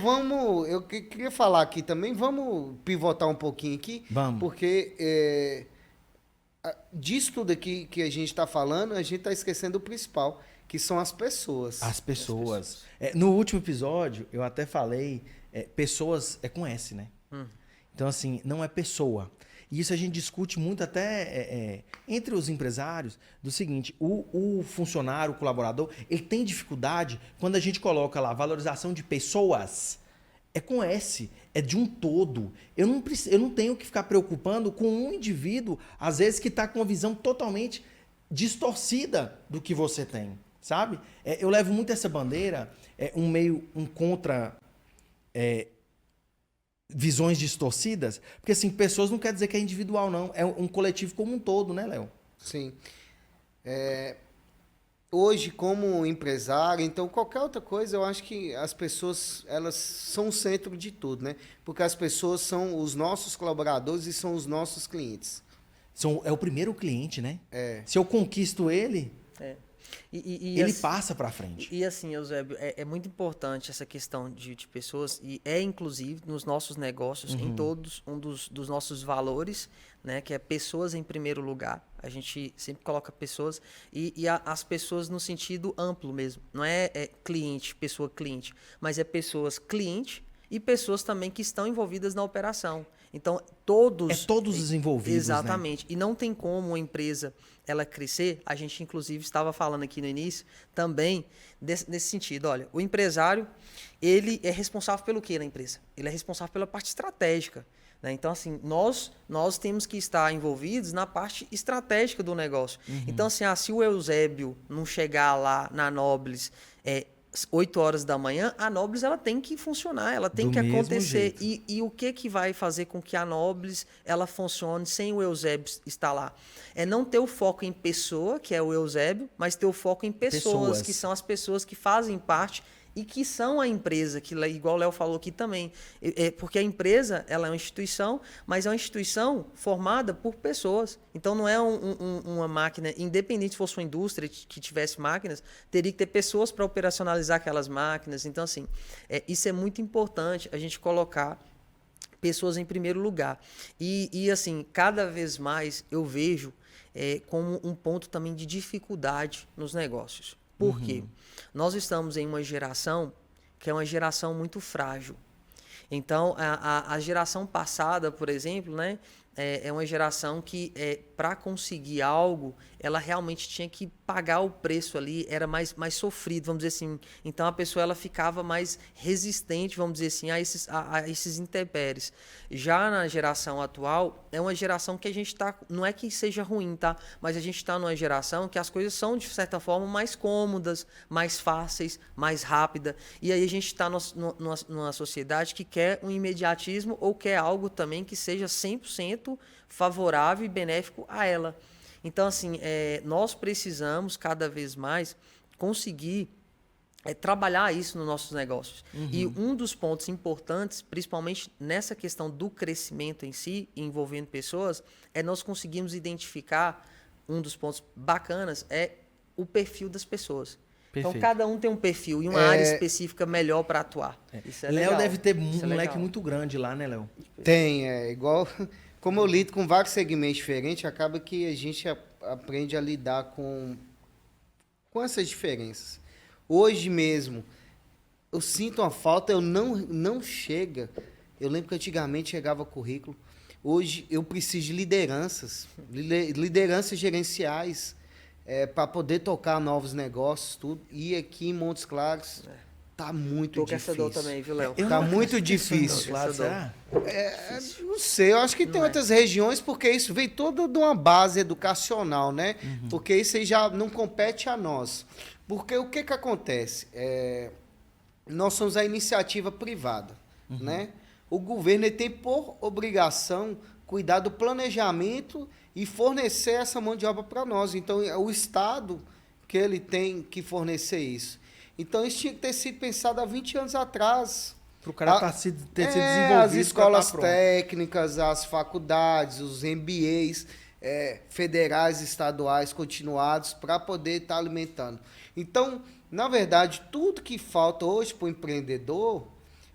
eu queria falar aqui também, vamos pivotar um pouquinho aqui. Vamos. Porque disso tudo aqui que a gente está falando, a gente está esquecendo o principal, que são as pessoas. As pessoas. No último episódio, eu até falei, pessoas é com S, né? Então, assim, não é pessoa. E isso a gente discute muito até entre os empresários, do seguinte, o funcionário, o colaborador, ele tem dificuldade quando a gente coloca lá valorização de pessoas, é com S, é de um todo. Eu não tenho que ficar preocupando com um indivíduo, às vezes, que está com uma visão totalmente distorcida do que você tem, sabe? Eu levo muito essa bandeira, um contra visões distorcidas, porque assim, pessoas não quer dizer que é individual, não. É um coletivo como um todo, né, Léo? Sim. Hoje, como empresário, então qualquer outra coisa, eu acho que as pessoas, elas são o centro de tudo, né? Porque as pessoas são os nossos colaboradores e são os nossos clientes. É o primeiro cliente, né? Se eu conquisto ele... Ele passa para frente. E assim, Eusébio, é muito importante essa questão de pessoas, e inclusive nos nossos negócios, em todos, um dos nossos valores, né, que é pessoas em primeiro lugar. A gente sempre coloca pessoas, as pessoas no sentido amplo mesmo. Não é cliente, pessoa cliente, mas é pessoas cliente e pessoas também que estão envolvidas na operação. Então, todos os envolvidos, exatamente. Né? E não tem como uma empresa ela crescer. A gente, inclusive, estava falando aqui no início também nesse sentido. Olha, o empresário, ele é responsável pelo quê na empresa? Ele é responsável pela parte estratégica. Né? Então, assim, nós temos que estar envolvidos na parte estratégica do negócio. Então, assim, se o Eusébio não chegar lá na Nobles 8 horas da manhã, a Nobles ela tem que funcionar, ela tem que acontecer. E o que vai fazer com que a Nobles ela funcione sem o Eusébio estar lá? É não ter o foco em pessoa, que é o Eusébio, mas ter o foco em pessoas, que são as pessoas que fazem parte e que são a empresa, que igual o Léo falou aqui também. Porque a empresa ela é uma instituição, mas é uma instituição formada por pessoas. Então não é uma máquina, independente se fosse uma indústria que tivesse máquinas, teria que ter pessoas para operacionalizar aquelas máquinas. Então, assim, isso é muito importante, a gente colocar pessoas em primeiro lugar. E assim, cada vez mais eu vejo como um ponto também de dificuldade nos negócios. Por quê? Nós estamos em uma geração que é uma geração muito frágil. Então, a geração passada, por exemplo, né, é uma geração que, para conseguir algo, ela realmente tinha que pagar o preço ali, era mais sofrido, vamos dizer assim. Então, a pessoa ela ficava mais resistente, vamos dizer assim, a esses intempéries. Já na geração atual, é uma geração que a gente está... Não é que seja ruim, tá? Mas a gente está numa geração que as coisas são, de certa forma, mais cômodas, mais fáceis, mais rápidas. E aí a gente está numa sociedade que quer um imediatismo ou quer algo também que seja 100% favorável e benéfico a ela. Então, assim, nós precisamos cada vez mais conseguir trabalhar isso nos nossos negócios. E um dos pontos importantes, principalmente nessa questão do crescimento em si, envolvendo pessoas, nós conseguimos identificar, um dos pontos bacanas, o perfil das pessoas. Perfeito. Então, cada um tem um perfil e uma área específica melhor para atuar. Isso é legal. Léo deve ter um leque muito grande lá, né, Léo? Tem, igual... Como eu lido com vários segmentos diferentes, acaba que a gente aprende a lidar com essas diferenças. Hoje mesmo, eu sinto uma falta, eu não chega. Eu lembro que antigamente chegava currículo. Hoje eu preciso de lideranças gerenciais, para poder tocar novos negócios, tudo. E aqui em Montes Claros... Tá muito difícil. Tô também, viu, Léo? Tá muito difícil. Não sei, eu acho que tem outras regiões, porque isso vem toda de uma base educacional, né? Porque isso aí já não compete a nós. Porque o que acontece? Nós somos a iniciativa privada, né? O governo ele tem por obrigação cuidar do planejamento e fornecer essa mão de obra para nós. Então, é o Estado que ele tem que fornecer isso. Então, isso tinha que ter sido pensado há 20 anos atrás. Para o cara ter sido desenvolvido. As escolas técnicas, as faculdades, os MBAs federais, estaduais, continuados, para poder estar alimentando. Então, na verdade, tudo que falta hoje para o empreendedor,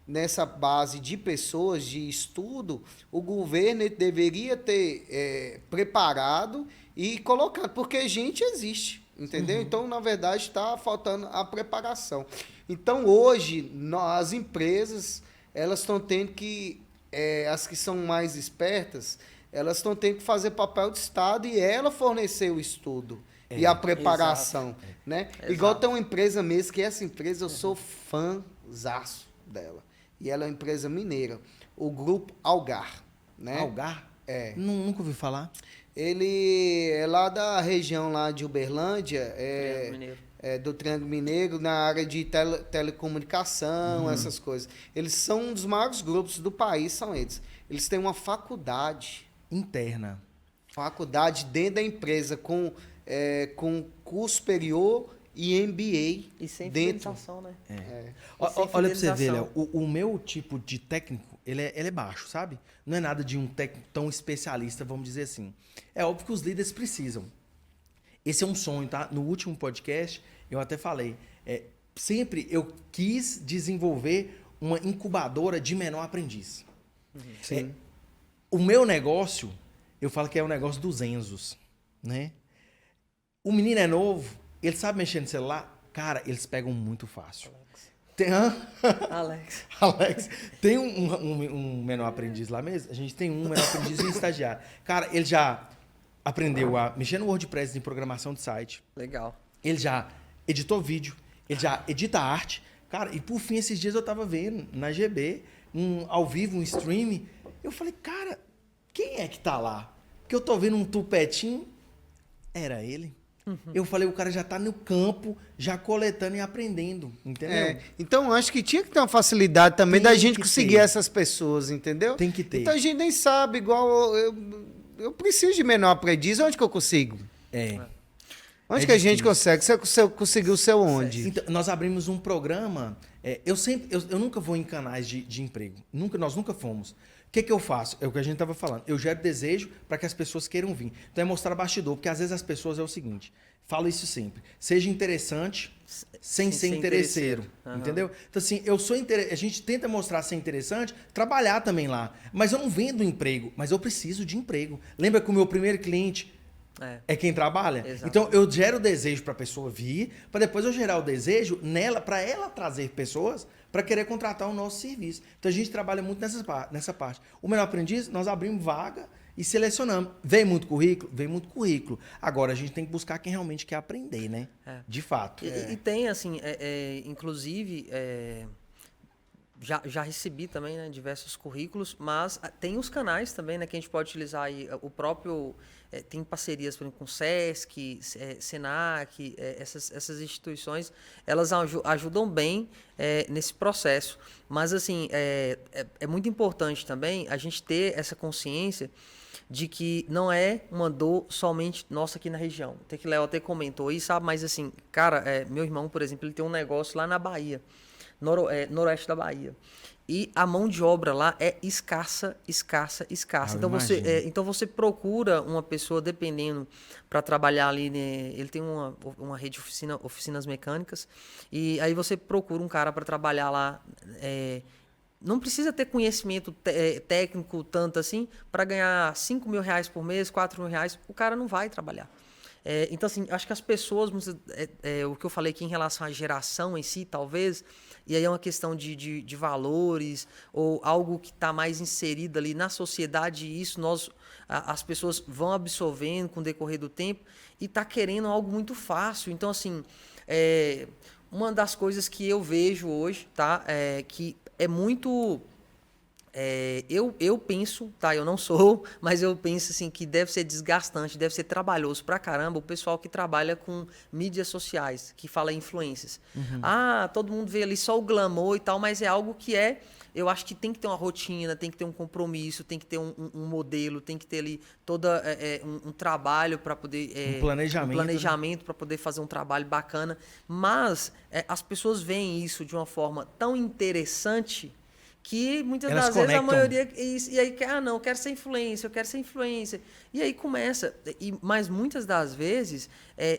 nessa base de pessoas, de estudo, o governo deveria ter preparado e colocado, porque gente existe. Entendeu? Então, na verdade, está faltando a preparação. Então, hoje, as empresas, elas estão tendo que, as que são mais espertas, elas estão tendo que fazer papel de Estado e ela fornecer o estudo e a preparação. Né? Igual tem uma empresa mesmo, que essa empresa eu sou fãzaço dela. E ela é uma empresa mineira, o Grupo Algar. Né? Algar? Nunca ouvi falar. Ele é lá da região lá de Uberlândia, do Triângulo Mineiro, na área de telecomunicação, essas coisas. Eles são um dos maiores grupos do país, são eles. Eles têm uma faculdade interna. Faculdade dentro da empresa, com curso superior e MBA. E sem dentro. Fidelização, né? Olha para você ver, Léo, o meu tipo de técnico, ele é baixo, sabe? Não é nada de um técnico tão especialista, vamos dizer assim. É óbvio que os líderes precisam. Esse é um sonho, tá? No último podcast, eu até falei, sempre eu quis desenvolver uma incubadora de menor aprendiz. Sim. O meu negócio, eu falo que é o negócio dos Enzos, né? O menino é novo, ele sabe mexer no celular, cara, eles pegam muito fácil. Alex, tem um menor aprendiz lá mesmo? A gente tem um menor aprendiz e um estagiário. Cara, ele já aprendeu a mexer no WordPress em programação de site. Legal. Ele já editou vídeo, ele já edita arte. Cara, e por fim, esses dias eu tava vendo na GB, ao vivo, um stream. Eu falei, cara, quem é que tá lá? Porque eu tô vendo um tupetinho. Era ele. Eu falei, o cara já tá no campo, já coletando e aprendendo, entendeu? Então, acho que tinha que ter uma facilidade também da gente conseguir essas pessoas, entendeu? Tem que ter. Então, a gente nem sabe, igual eu preciso de menor aprendiz, onde que eu consigo? Onde que a gente consegue? Você conseguiu o seu onde? Então, nós abrimos um programa, eu nunca vou em canais de emprego, nós nunca fomos. O que eu faço? É o que a gente estava falando. Eu gero desejo para que as pessoas queiram vir. Então é mostrar bastidor, porque às vezes as pessoas é o seguinte, falo isso sempre, seja interessante sem ser interesseiro, entendeu? Então assim, a gente tenta mostrar ser interessante, trabalhar também lá, mas eu não vendo emprego, mas eu preciso de emprego. Lembra que o meu primeiro cliente é quem trabalha? Exatamente. Então eu gero o desejo para a pessoa vir, para depois eu gerar o desejo nela, para ela trazer pessoas para querer contratar o nosso serviço. Então a gente trabalha muito nessa parte. O Menor Aprendiz, nós abrimos vaga e selecionamos. Vem muito currículo? Vem muito currículo. Agora a gente tem que buscar quem realmente quer aprender, né? De fato. E tem, assim, inclusive, já recebi também, né, diversos currículos, mas tem os canais também, né, que a gente pode utilizar aí. O próprio... tem parcerias, por exemplo, com o SESC, Senac, essas instituições, elas ajudam bem nesse processo. Mas, assim, é muito importante também a gente ter essa consciência de que não é uma dor somente nossa aqui na região. Até que o Léo até comentou aí, sabe? Mas, assim, cara, meu irmão, por exemplo, ele tem um negócio lá na Bahia, noroeste da Bahia. E a mão de obra lá é escassa. Então você procura uma pessoa, dependendo, para trabalhar ali, né? Ele tem uma rede de oficinas mecânicas, e aí você procura um cara para trabalhar lá. Não precisa ter conhecimento técnico tanto assim para ganhar R$5.000 por mês, R$4.000. O cara não vai trabalhar. Então, assim, acho que as pessoas, o que eu falei aqui em relação à geração em si, talvez, e aí é uma questão de valores ou algo que está mais inserido ali na sociedade, e isso as pessoas vão absorvendo com o decorrer do tempo e está querendo algo muito fácil. Então, assim, uma das coisas que eu vejo hoje, tá, que é muito... eu penso, tá? Eu não sou, mas eu penso assim que deve ser desgastante, deve ser trabalhoso pra caramba o pessoal que trabalha com mídias sociais, que fala influências. Todo mundo vê ali só o glamour e tal, mas é algo que eu acho que tem que ter uma rotina, tem que ter um compromisso, tem que ter um modelo, tem que ter ali todo um trabalho para poder... um planejamento, né? Para poder fazer um trabalho bacana. Mas as pessoas veem isso de uma forma tão interessante que muitas das vezes a maioria... E aí, eu quero ser influencer. E aí começa. Mas muitas das vezes,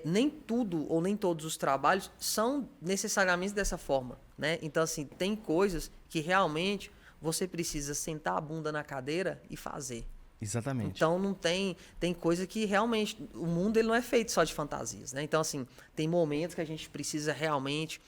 nem tudo ou nem todos os trabalhos são necessariamente dessa forma, né? Então, assim, tem coisas que realmente você precisa sentar a bunda na cadeira e fazer. Exatamente. Então, não tem coisa que realmente... O mundo ele não é feito só de fantasias, né? Então, assim, tem momentos que a gente precisa realmente...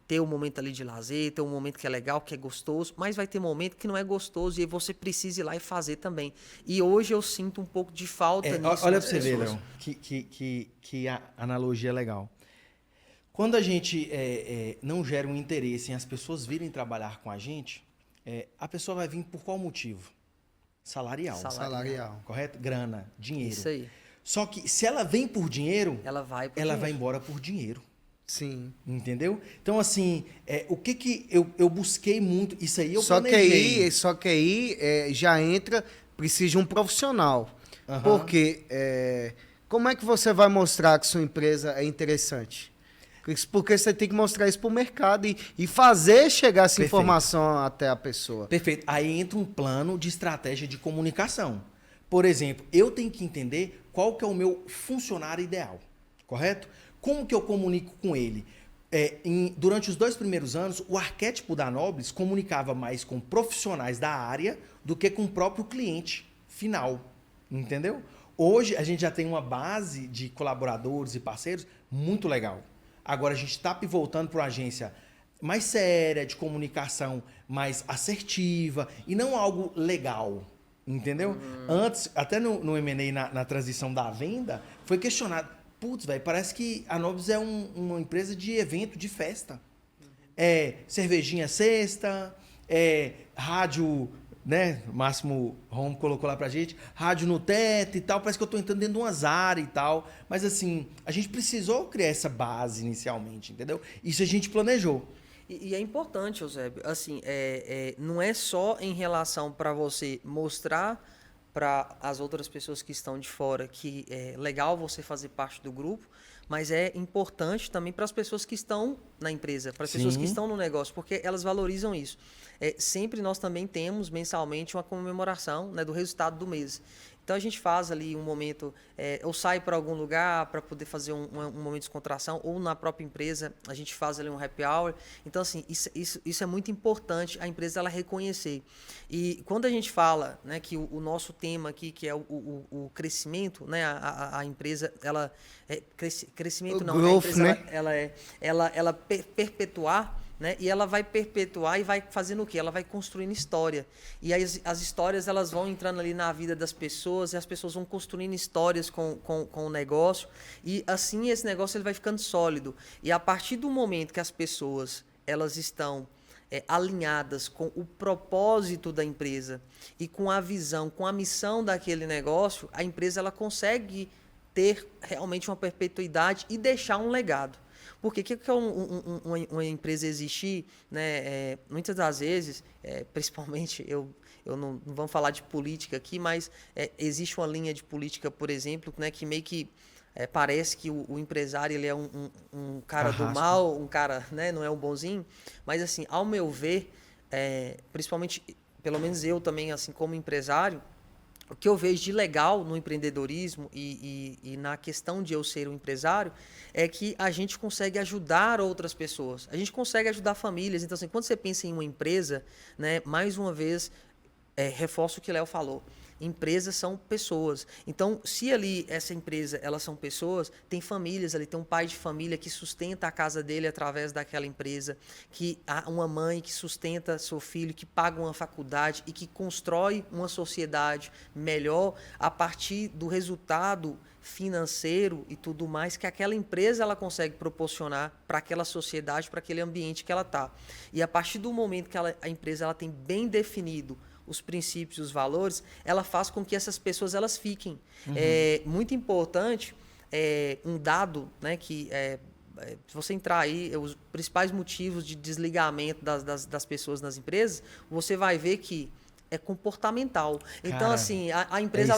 ter um momento ali de lazer, ter um momento que é legal, que é gostoso, mas vai ter momento que não é gostoso e aí você precisa ir lá e fazer também. E hoje eu sinto um pouco de falta nisso. Olha para você ver, Léo, que a analogia é legal. Quando a gente não gera um interesse em as pessoas virem trabalhar com a gente, a pessoa vai vir por qual motivo? Salarial. Correto? Grana, dinheiro. Isso aí. Só que se ela vem por dinheiro, ela vai embora por dinheiro. Sim. Entendeu? Então, assim, o que eu busquei muito, isso aí eu planejei. Só que aí já entra, precisa de um profissional. Porque como é que você vai mostrar que sua empresa é interessante? Porque você tem que mostrar isso para o mercado e fazer chegar essa informação até a pessoa. Perfeito. Aí entra um plano de estratégia de comunicação. Por exemplo, eu tenho que entender qual que é o meu funcionário ideal, correto? Como que eu comunico com ele? Durante os 2 primeiros anos, o arquétipo da Nobles comunicava mais com profissionais da área do que com o próprio cliente final, entendeu? Hoje, a gente já tem uma base de colaboradores e parceiros muito legal. Agora, a gente está pivotando para uma agência mais séria, de comunicação mais assertiva e não algo legal, entendeu? Antes, até no M&A, na transição da venda, foi questionado. Putz, velho, parece que a Nobles é uma empresa de evento, de festa. Cervejinha sexta, rádio, né? O Máximo Home colocou lá pra gente, rádio no teto e tal. Parece que eu tô entrando dentro de umas áreas e tal. Mas assim, a gente precisou criar essa base inicialmente, entendeu? Isso a gente planejou. E é importante, Eusébio, assim, não é só em relação para você mostrar para as outras pessoas que estão de fora que é legal você fazer parte do grupo, mas é importante também para as pessoas que estão na empresa, para as pessoas que estão no negócio, porque elas valorizam isso. Sempre nós também temos mensalmente uma comemoração, né, do resultado do mês. Então a gente faz ali um momento, ou sai para algum lugar para poder fazer um momento de descontração, ou na própria empresa a gente faz ali um happy hour. Então assim, isso é muito importante a empresa ela reconhecer. E quando a gente fala, né, que o nosso tema aqui, que é o crescimento, né, a empresa, ela crescimento não, growth, a empresa né? ela perpetuar, né? E ela vai perpetuar e vai fazendo o quê? Ela vai construindo história. E as histórias elas vão entrando ali na vida das pessoas e as pessoas vão construindo histórias com o negócio. E assim esse negócio ele vai ficando sólido. E a partir do momento que as pessoas elas estão alinhadas com o propósito da empresa e com a visão, com a missão daquele negócio, a empresa ela consegue ter realmente uma perpetuidade e deixar um legado. Porque o que é uma empresa existir, né? Muitas das vezes, principalmente, eu não vamos falar de política aqui, mas existe uma linha de política, por exemplo, né, que meio que parece que o empresário ele é um cara do mal, um cara, né, não é um bonzinho. Mas, assim, ao meu ver, principalmente, pelo menos eu também, assim, como empresário, o que eu vejo de legal no empreendedorismo e na questão de eu ser um empresário é que a gente consegue ajudar outras pessoas. A gente consegue ajudar famílias. Então, assim, quando você pensa em uma empresa, né, mais uma vez, reforço o que o Léo falou. Empresas são pessoas. Então, se ali essa empresa, elas são pessoas, tem famílias ali, tem um pai de família que sustenta a casa dele através daquela empresa, que há uma mãe que sustenta seu filho, que paga uma faculdade e que constrói uma sociedade melhor a partir do resultado financeiro e tudo mais que aquela empresa ela consegue proporcionar para aquela sociedade, para aquele ambiente que ela está. E a partir do momento que a empresa ela tem bem definido os princípios, os valores, ela faz com que essas pessoas elas fiquem. É muito importante um dado, né, que se você entrar aí, os principais motivos de desligamento das pessoas nas empresas, você vai ver que é comportamental. Então, cara, assim, a empresa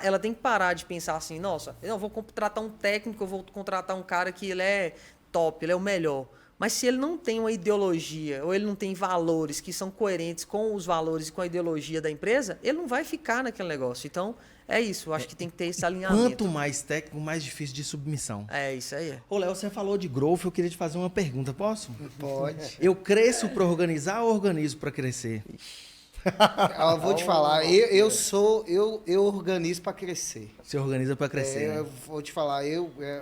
ela tem que parar de pensar assim, nossa, eu vou contratar um técnico, eu vou contratar um cara que ele é top, ele é o melhor. Mas se ele não tem uma ideologia ou ele não tem valores que são coerentes com os valores e com a ideologia da empresa, ele não vai ficar naquele negócio. Então, é isso. Eu acho que tem que ter esse alinhamento. Quanto mais técnico, mais difícil de submissão. É isso aí. Ô, Léo, você falou de growth, eu queria te fazer uma pergunta. Posso? Pode. Eu cresço para organizar ou organizo para crescer? Eu vou te falar, eu organizo para crescer. Você organiza para crescer. Eu vou te falar,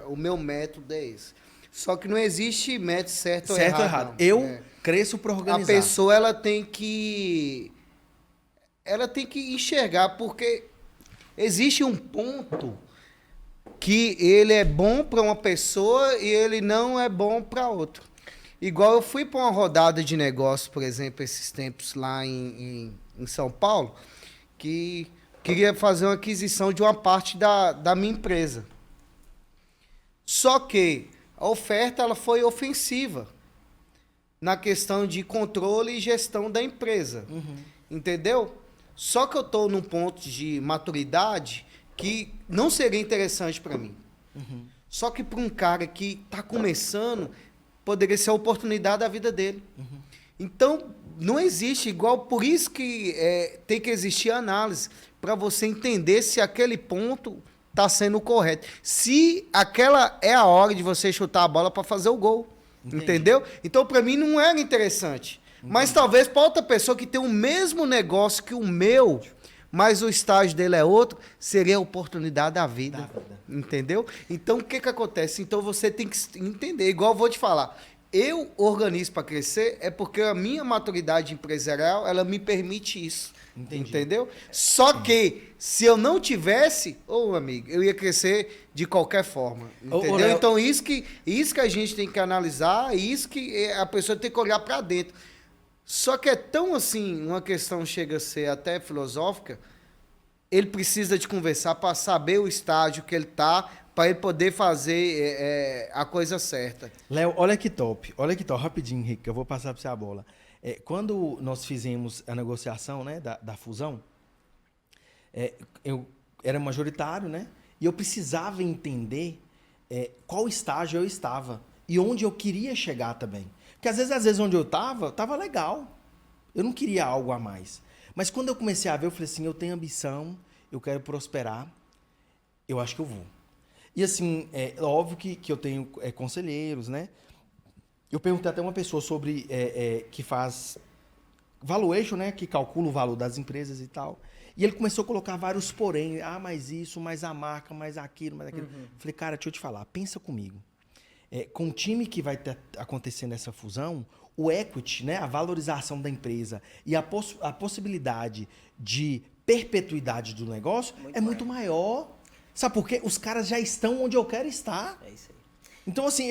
o meu método é esse. Só que não existe método certo ou errado. Eu cresço para organizar. A pessoa ela tem que enxergar, porque existe um ponto que ele é bom para uma pessoa e ele não é bom para outra. Igual eu fui para uma rodada de negócio, por exemplo, esses tempos lá em São Paulo, que queria fazer uma aquisição de uma parte da minha empresa. Só que a oferta ela foi ofensiva na questão de controle e gestão da empresa. Entendeu? Só que eu estou num ponto de maturidade que não seria interessante para mim. Só que para um cara que está começando, poderia ser a oportunidade da vida dele. Então, não existe igual, por isso que tem que existir análise, para você entender se aquele ponto tá sendo o correto. Se aquela é a hora de você chutar a bola para fazer o gol. Entendi. Entendeu? Então, para mim, não era interessante. Mas talvez para outra pessoa que tem o mesmo negócio que o meu, mas o estágio dele é outro, seria a oportunidade da vida. Entendeu? Então, o que acontece? Então, você tem que entender. Igual eu vou te falar. Eu organizo para crescer é porque a minha maturidade empresarial, ela me permite isso. Entendi. Entendeu? Só que, se eu não tivesse, ô amigo, eu ia crescer de qualquer forma. Entendeu? Léo, Então, isso que a gente tem que analisar, isso que a pessoa tem que olhar para dentro. Só que é tão assim, uma questão chega a ser até filosófica, ele precisa de conversar para saber o estágio que ele está, para ele poder fazer a coisa certa. Léo, olha que top, rapidinho, Henrique, eu vou passar para você a bola. Quando nós fizemos a negociação, né, da fusão, eu era majoritário, né, e eu precisava entender qual estágio eu estava e onde eu queria chegar também. Porque às vezes onde eu estava legal. Eu não queria algo a mais. Mas quando eu comecei a ver, eu falei assim, eu tenho ambição, eu quero prosperar, eu acho que eu vou. E assim, óbvio que eu tenho conselheiros, né? Eu perguntei até uma pessoa sobre que faz valuation, né? Que calcula o valor das empresas e tal. E ele começou a colocar vários porém. Ah, mais isso, mais a marca, mais aquilo, mais aquilo. Falei, cara, deixa eu te falar, pensa comigo. Com o time que vai acontecer nessa fusão, o equity, né, a valorização da empresa e a possibilidade de perpetuidade do negócio muito maior. Sabe por quê? Os caras já estão onde eu quero estar. É isso aí. Então, assim,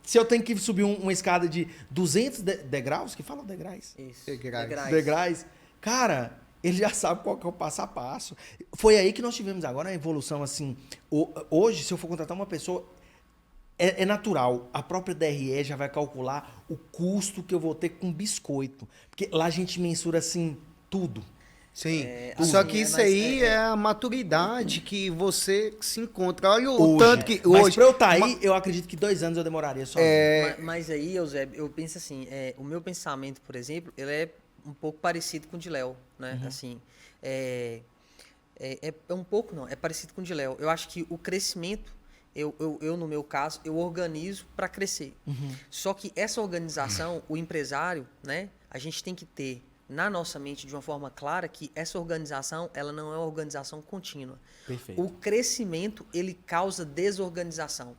se eu tenho que subir uma escada de 200 degraus, que fala degraus? Isso. Degraus. Cara, ele já sabe qual que é o passo a passo. Foi aí que nós tivemos agora a evolução, assim. Hoje, se eu for contratar uma pessoa, é natural. A própria DRE já vai calcular o custo que eu vou ter com biscoito. Porque lá a gente mensura, assim, tudo. Sim, assim, só que isso aí é a maturidade que você se encontra. Olha o tanto que Mas hoje... pra eu estar aí, eu acredito que 2 anos eu demoraria só. Mas aí, Eusébio, eu penso assim, o meu pensamento, por exemplo, ele é um pouco parecido com o de Léo, né? Assim, é um pouco, não, é parecido com o de Léo. Eu acho que o crescimento, eu no meu caso, eu organizo para crescer. Só que essa organização, o empresário, né? A gente tem que ter na nossa mente de uma forma clara que essa organização, ela não é uma organização contínua. Perfeito. O crescimento, ele causa desorganização.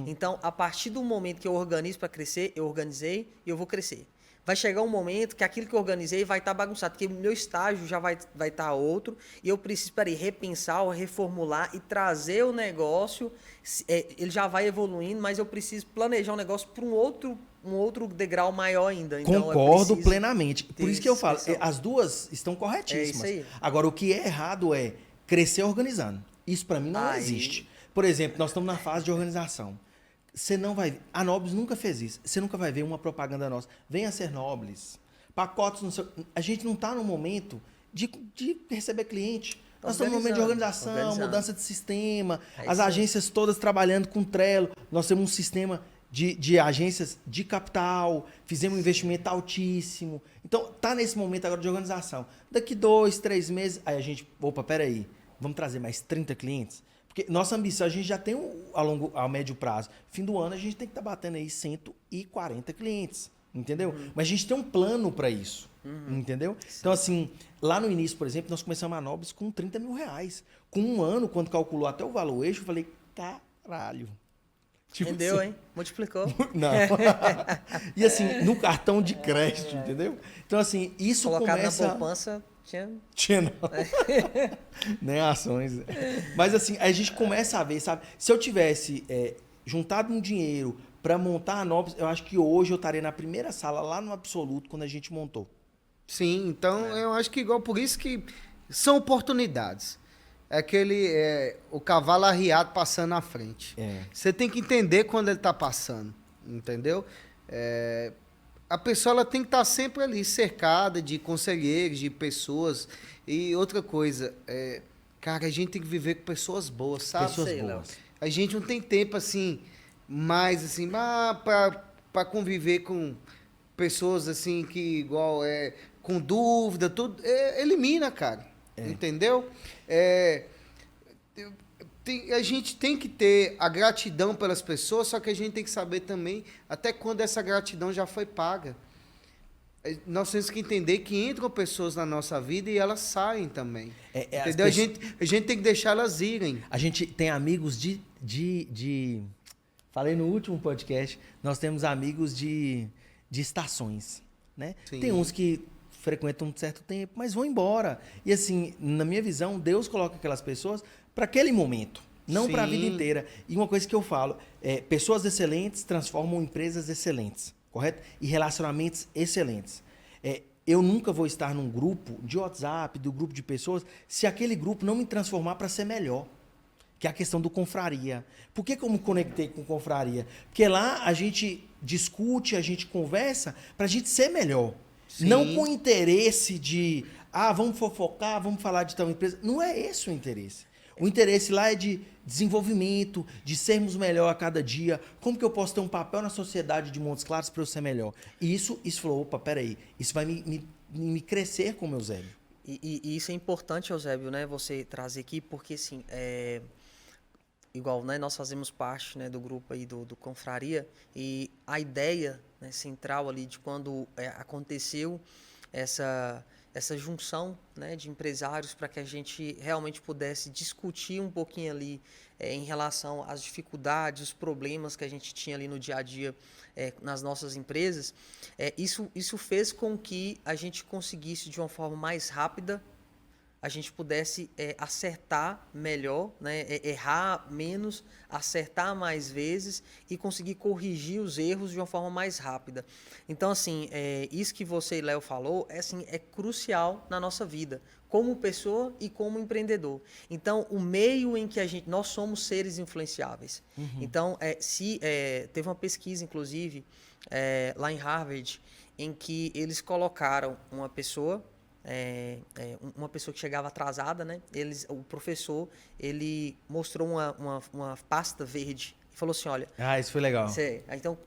Então, a partir do momento que eu organizo para crescer, eu organizei e eu vou crescer. Vai chegar um momento que aquilo que eu organizei vai estar bagunçado, porque o meu estágio já vai estar outro, e eu preciso, repensar ou reformular e trazer o negócio, ele já vai evoluindo, mas eu preciso planejar um negócio para um outro degrau maior ainda. Então, Concordo plenamente. Por isso que eu falo, expressão. as duas estão corretíssimas. É isso aí. Agora, o que é errado é crescer organizando. Isso para mim não existe. Por exemplo, nós estamos na fase de organização. Você não vai... A Nobles nunca fez isso. Você nunca vai ver uma propaganda nossa. Venha ser Nobles. Pacotes no seu... A gente não está no momento de receber cliente. Nós estamos no momento de organização, mudança de sistema, as agências todas trabalhando com Trello. Nós temos um sistema de agências de capital, fizemos um investimento altíssimo. Então, tá nesse momento agora de organização. Daqui 2, 3 meses, aí a gente... Opa, peraí. Vamos trazer mais 30 clientes? Porque nossa ambição, a gente já tem a médio prazo. Fim do ano, a gente tem que estar batendo aí 140 clientes, entendeu? Mas a gente tem um plano para isso, entendeu? Sim. Então, assim, lá no início, por exemplo, nós começamos a Nobles com 30 mil reais. Com um ano, quando calculou até o valor eixo, eu falei, caralho. Tipo rendeu, assim, hein? Multiplicou. Não. E assim, no cartão de crédito, entendeu? Então, assim, isso colocado começa... na poupança... Tinha não. Nem ações. Mas assim, a gente começa a ver, sabe? Se eu tivesse juntado um dinheiro para montar a Nobles, eu acho que hoje eu estaria na primeira sala, lá no Absoluto, quando a gente montou. Sim, então eu acho que igual por isso que são oportunidades. É aquele o cavalo arriado passando na frente. Você tem que entender quando ele está passando, entendeu? A pessoa ela tem que estar sempre ali, cercada de conselheiros, de pessoas. E outra coisa, cara, a gente tem que viver com pessoas boas, sabe? Pessoas boas. A gente não tem tempo, assim, mais, assim, para conviver com pessoas, assim, que igual, com dúvida, tudo. Elimina, cara. Entendeu? A gente tem que ter a gratidão pelas pessoas, só que a gente tem que saber também até quando essa gratidão já foi paga. Nós temos que entender que entram pessoas na nossa vida e elas saem também. Entendeu? A gente tem que deixar elas irem. A gente tem amigos Falei no último podcast, nós temos amigos de estações, né? Sim. Tem uns que frequentam um certo tempo, mas vão embora. E assim, na minha visão, Deus coloca aquelas pessoas para aquele momento, não para a vida inteira. E uma coisa que eu falo, pessoas excelentes transformam empresas excelentes, correto? E relacionamentos excelentes. Eu nunca vou estar num grupo de WhatsApp, do grupo de pessoas, se aquele grupo não me transformar para ser melhor. Que é a questão do confraria. Por que eu me conectei com confraria? Porque lá a gente discute, a gente conversa para a gente ser melhor. Sim. Não com interesse de, vamos fofocar, vamos falar de tal empresa. Não é esse o interesse. O interesse lá é de desenvolvimento, de sermos melhor a cada dia. Como que eu posso ter um papel na sociedade de Montes Claros para eu ser melhor? E isso falou, opa, peraí, isso vai me crescer como Eusébio. E isso é importante, Eusébio, né, você trazer aqui, porque assim, igual, né, nós fazemos parte, né, do grupo aí do Confraria, e a ideia, né, central ali de quando aconteceu essa junção, né, de empresários para que a gente realmente pudesse discutir um pouquinho ali em relação às dificuldades, os problemas que a gente tinha ali no dia a dia nas nossas empresas, isso fez com que a gente conseguisse de uma forma mais rápida, a gente pudesse acertar melhor, né, errar menos, acertar mais vezes e conseguir corrigir os erros de uma forma mais rápida. Então, assim, isso que você e Léo falou é crucial na nossa vida, como pessoa e como empreendedor. Então, o meio em que nós somos seres influenciáveis. Uhum. Então, teve uma pesquisa, inclusive, lá em Harvard, em que eles colocaram uma pessoa que chegava atrasada, né? O professor, ele mostrou uma pasta verde e falou assim, olha... isso foi legal. Então,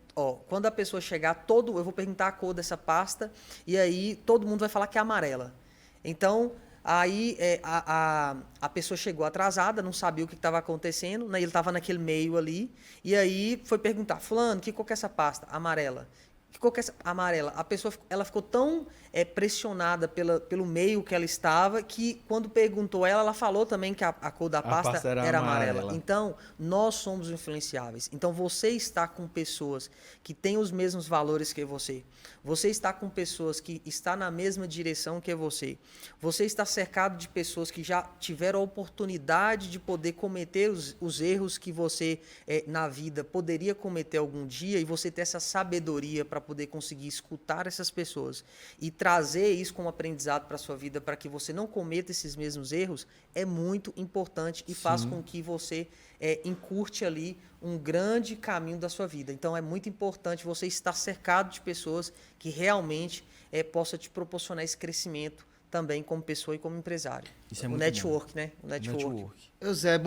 quando a pessoa chegar, eu vou perguntar a cor dessa pasta e aí todo mundo vai falar que é amarela. Então, aí a pessoa chegou atrasada, não sabia o que estava acontecendo, né? Ele estava naquele meio ali e aí foi perguntar, fulano, que cor que é essa pasta? Amarela. Que cor que é essa? Amarela. A pessoa ela ficou tão pressionada pelo meio que ela estava que quando perguntou ela falou também que a cor da pasta era amarela. Então, nós somos influenciáveis. Então, você está com pessoas que têm os mesmos valores que você. Você está com pessoas que estão na mesma direção que você. Você está cercado de pessoas que já tiveram a oportunidade de poder cometer os erros que você, na vida, poderia cometer algum dia e você ter essa sabedoria para poder conseguir escutar essas pessoas e trazer isso como aprendizado para a sua vida, para que você não cometa esses mesmos erros, é muito importante e faz com que você encurte ali um grande caminho da sua vida. Então, é muito importante você estar cercado de pessoas que realmente possa te proporcionar esse crescimento também como pessoa e como empresário. Isso é o muito network, bom. Né? O network. Eusébio,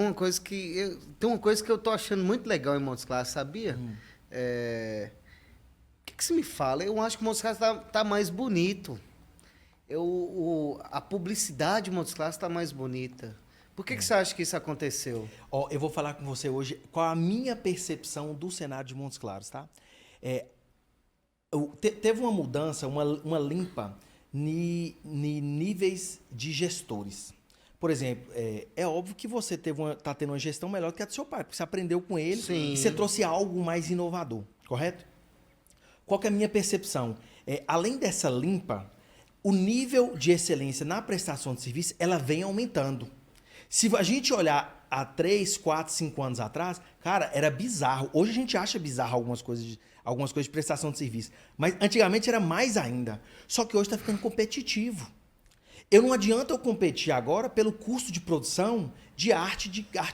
tem uma coisa que eu tô achando muito legal em Montes Claros, sabia? O que você me fala? Eu acho que o Montes Claros tá mais bonito. A publicidade de Montes Claros está mais bonita. Por que você acha que isso aconteceu? Eu vou falar com você hoje qual a minha percepção do cenário de Montes Claros, tá? Teve uma mudança, uma limpa em níveis de gestores. Por exemplo, é óbvio que você está tendo uma gestão melhor que a do seu pai, porque você aprendeu com ele. Sim. E você trouxe algo mais inovador, correto? Qual que é a minha percepção? Além dessa limpa, o nível de excelência na prestação de serviço, ela vem aumentando. Se a gente olhar há 3, 4, 5 anos atrás, cara, era bizarro. Hoje a gente acha bizarro algumas coisas de prestação de serviço. Mas antigamente era mais ainda. Só que hoje está ficando competitivo. Não adianta eu competir agora pelo custo de produção de arte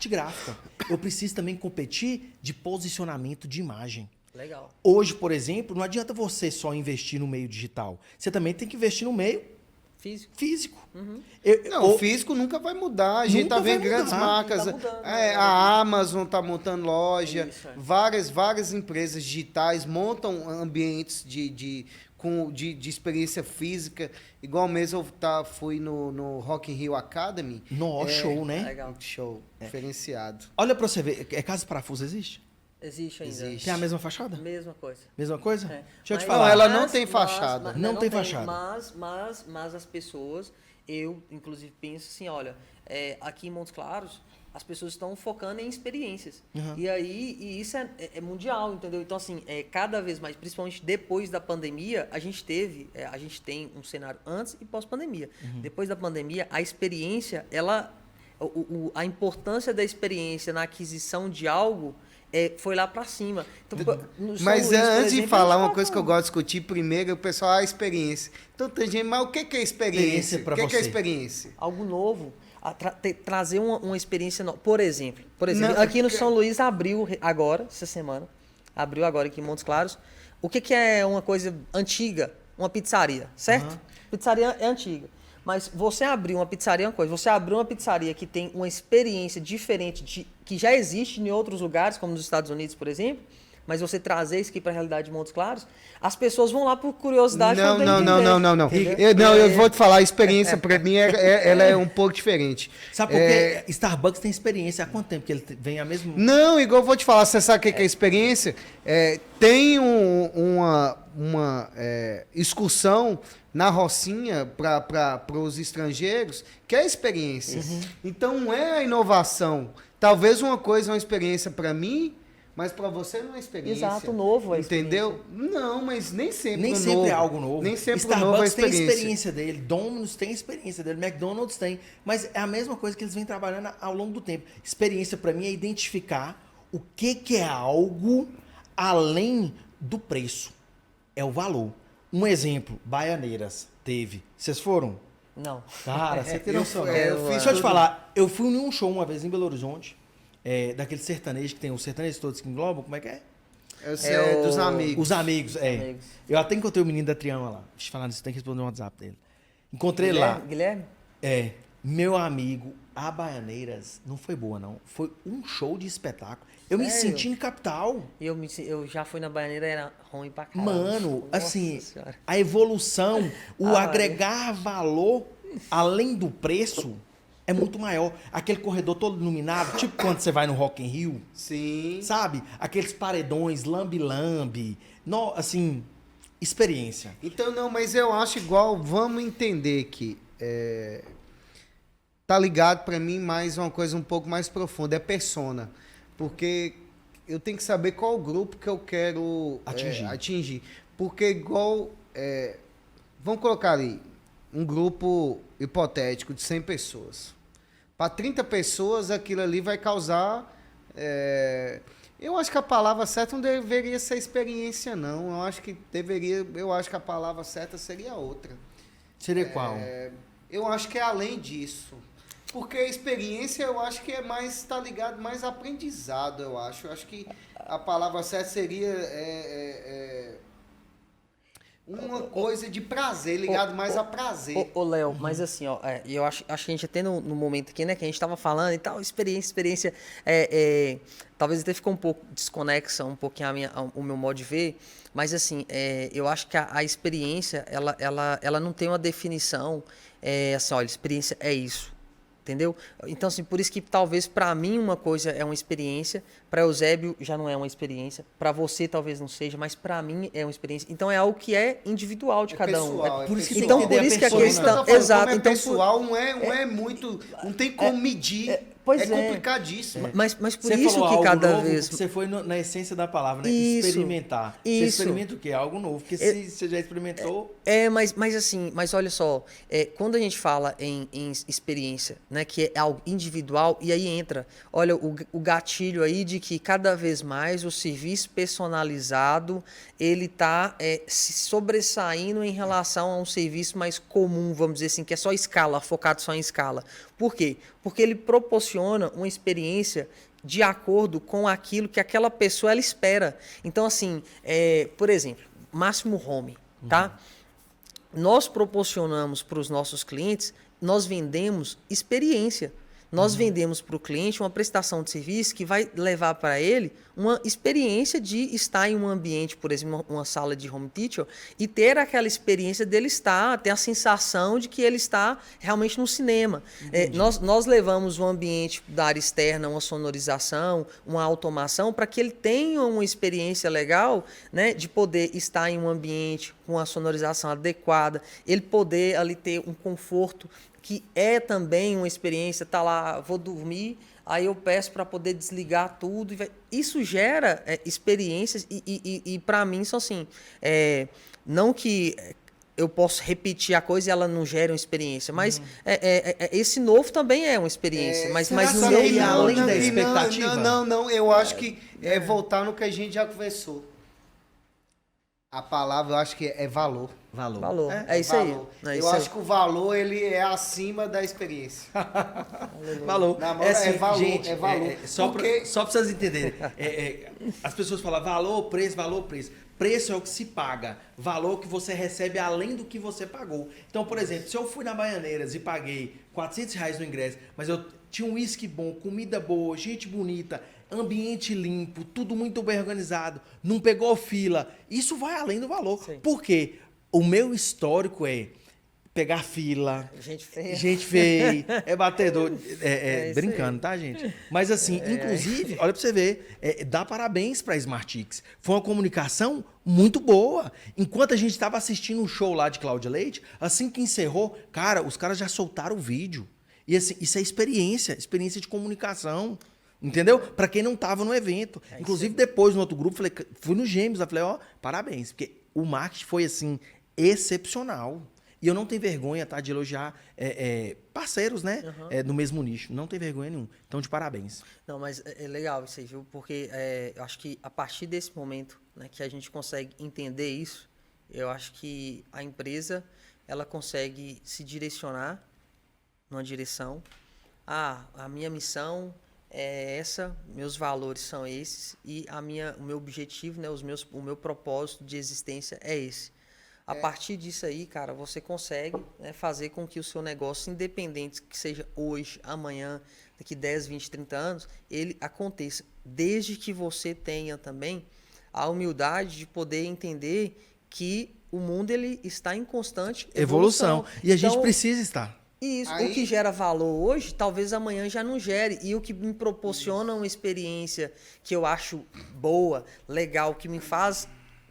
gráfica. Eu preciso também competir de posicionamento de imagem. Legal. Hoje, por exemplo, não adianta você só investir no meio digital. Você também tem que investir no meio Físico. Físico. Não, o físico nunca vai mudar. A gente Nunca tá vendo vai grandes mudar. marcas. Tá mudando, A Amazon tá montando loja. Isso, é. Várias empresas digitais montam ambientes de experiência física. Igual mesmo fui no Rock in Rio Academy. Nossa, show, né? Legal. Show, diferenciado. Olha pra você ver, Casa Parafuso existe? Existe ainda. Existe. Tem a mesma fachada? Mesma coisa. Mesma coisa? É. Deixa eu te Mas- falar. Não, ela não tem fachada. Não tem fachada. Mas as pessoas, eu inclusive penso assim, olha, aqui em Montes Claros, as pessoas estão focando em experiências. Uhum. E isso é mundial, entendeu? Então, assim, cada vez mais, principalmente depois da pandemia, a gente tem um cenário antes e pós-pandemia. Uhum. Depois da pandemia, a experiência, a importância da experiência na aquisição de algo foi lá para cima. Então, no São Mas Luís, por antes de exemplo, falar, a gente uma coisa que eu gosto de discutir primeiro, o pessoal, a experiência. Então tem gente, mas o que é experiência? Experiência pra O que é você. experiência? algo novo, trazer uma experiência nova. Por exemplo, Não, aqui no porque- São Luís abriu agora, essa semana, abriu agora aqui em Montes Claros. O que é uma coisa antiga? Uma pizzaria, certo? Uhum. Pizzaria é antiga. Mas você abrir uma pizzaria é uma coisa. Você abrir uma pizzaria que tem uma experiência diferente que já existe em outros lugares, como nos Estados Unidos, por exemplo, mas você trazer isso aqui para a realidade de Montes Claros, as pessoas vão lá por curiosidade. pra Não. entender. Eu vou te falar, a experiência para mim ela é um pouco diferente. Sabe por quê? Starbucks tem experiência. Há quanto tempo que ele vem a mesma... Não, igual eu vou te falar, você sabe o que é experiência? Tem uma excursão na Rocinha para os estrangeiros, que é experiência. Então não é a inovação. Talvez uma coisa é uma experiência para mim, mas para você não é experiência. Exato, novo é Entendeu? Não, mas nem sempre Nem o sempre novo. é algo novo. Nem sempre o Starbucks novo é tem experiência. experiência dele, Domino's tem experiência dele, McDonald's tem. Mas é a mesma coisa que eles vêm trabalhando ao longo do tempo. Experiência para mim é identificar o que é algo além do preço. É o valor. Um exemplo, Baianeiras teve. Vocês foram? Não. Cara, você tem noção. fui- não. eu fiz Deixa eu te tudo. falar, eu fui num show uma vez em Belo Horizonte, daquele sertanejo que tem os sertanejos todos que englobam, como é que é? É dos amigos. Os amigos, Amigos. Eu até encontrei o menino da Triângulo lá. Deixa eu falar nisso, tem que responder no WhatsApp dele. Encontrei ele lá. Guilherme? Meu amigo, a Baianeiras não foi boa, não. Foi um show de espetáculo. Eu me Sério? senti em capital. Eu já fui na Baianeira, era ruim pra caramba. Mano, Nossa assim, Senhora. a evolução, o Ah, agregar valor além do preço é muito maior. Aquele corredor todo iluminado, tipo quando você vai no Rock in Rio, Sim. sabe? Aqueles paredões, lambe-lambe. Assim, experiência. Então, não, mas eu acho igual, vamos entender que tá ligado pra mim mais uma coisa um pouco mais profunda, é persona. Porque eu tenho que saber qual o grupo que eu quero atingir. Porque igual, vamos colocar ali, um grupo hipotético de 100 pessoas. Para 30 pessoas, aquilo ali vai causar... eu acho que a palavra certa não deveria ser experiência, não. Eu acho que a palavra certa seria outra. Seria qual? Eu acho que é além disso. Porque a experiência, eu acho que tá ligado mais a aprendizado, eu acho. Eu acho que a palavra certa seria uma coisa de prazer, ligado mais a prazer. Ô, Léo, mas assim, ó, eu acho que a gente até no momento aqui, né, que a gente tava falando e tal, experiência, talvez até ficou um pouco desconexa, um pouquinho o meu modo de ver, mas assim, eu acho que a experiência, ela não tem uma definição, assim, olha, experiência é isso. Entendeu? Então, assim, por isso que talvez para mim uma coisa é uma experiência, para Eusébio já não é uma experiência, para você talvez não seja, mas para mim é uma experiência. Então é algo que é individual de cada pessoal, um. por isso que Então, tem que por entender isso que a a persona. questão. Exato. Como Então, pessoal, não é muito. Não tem como medir. pois é. Complicadíssimo. mas por Você isso falou que algo cada novo, vez. porque você foi na essência da palavra, né? Isso, Experimentar. Você isso. experimenta o quê? Algo novo. Porque se você já experimentou... Mas olha só, quando a gente fala em experiência, né, que é algo individual, e aí entra, olha, o gatilho aí de que cada vez mais o serviço personalizado, ele está se sobressaindo em relação a um serviço mais comum, vamos dizer assim, que é só escala, focado só em escala. Por quê? Porque ele proporciona uma experiência de acordo com aquilo que aquela pessoa ela espera. Então, assim, por exemplo, Máximo Home, tá? nós proporcionamos para os nossos clientes, nós vendemos experiência. Nós vendemos para o cliente uma prestação de serviço que vai levar para ele uma experiência de estar em um ambiente, por exemplo, uma sala de home theater, e ter aquela experiência dele estar, ter a sensação de que ele está realmente no cinema. Nós levamos o ambiente da área externa, uma sonorização, uma automação, para que ele tenha uma experiência legal, né, de poder estar em um ambiente com a sonorização adequada, ele poder ali ter um conforto, que é também uma experiência, tá lá, vou dormir, aí eu peço para poder desligar tudo. Isso gera experiências e para mim, são assim, não que eu posso repetir a coisa e ela não gere uma experiência, mas esse novo também é uma experiência, mas no novo além da expectativa? Não, eu acho que é voltar no que a gente já conversou. A palavra, eu acho que é valor. Valor. É isso valor. Aí. Eu acho que o valor, ele é acima da experiência. Valor. Assim, é valor, gente, é valor. Só para vocês entenderem. As pessoas falam valor, preço. Preço é o que se paga. Valor que você recebe além do que você pagou. Então, por exemplo, se eu fui na Baianeiras e paguei R$400 no ingresso, mas eu tinha um uísque bom, comida boa, gente bonita, ambiente limpo, tudo muito bem organizado, não pegou fila, isso vai além do valor. Sim. Por quê? O meu histórico é pegar fila, gente feia, batedor, brincando, tá, gente? Mas assim, inclusive, olha pra você ver, dá parabéns pra Smartix. Foi uma comunicação muito boa. Enquanto a gente estava assistindo um show lá de Cláudia Leite, assim que encerrou, cara, os caras já soltaram o vídeo. E assim, isso é experiência de comunicação. Entendeu? Pra quem não tava no evento. Inclusive, depois, no outro grupo, fui no Gêmeos, eu falei, parabéns, porque o marketing foi, assim, excepcional. E eu não tenho vergonha, tá, de elogiar parceiros, né, no mesmo nicho. Não tenho vergonha nenhuma. Então, de parabéns. Não, mas é legal isso aí, viu? Porque eu acho que a partir desse momento, né, que a gente consegue entender isso, eu acho que a empresa, ela consegue se direcionar numa direção. A minha missão é essa, meus valores são esses e o meu objetivo, né, o meu propósito de existência é esse. A partir disso aí, cara, você consegue, né, fazer com que o seu negócio, independente que seja hoje, amanhã, daqui 10, 20, 30 anos, ele aconteça. Desde que você tenha também a humildade de poder entender que o mundo ele está em constante evolução. E a gente precisa estar. Isso, o que gera valor hoje, talvez amanhã já não gere. E o que me proporciona uma experiência que eu acho boa, legal, que me faz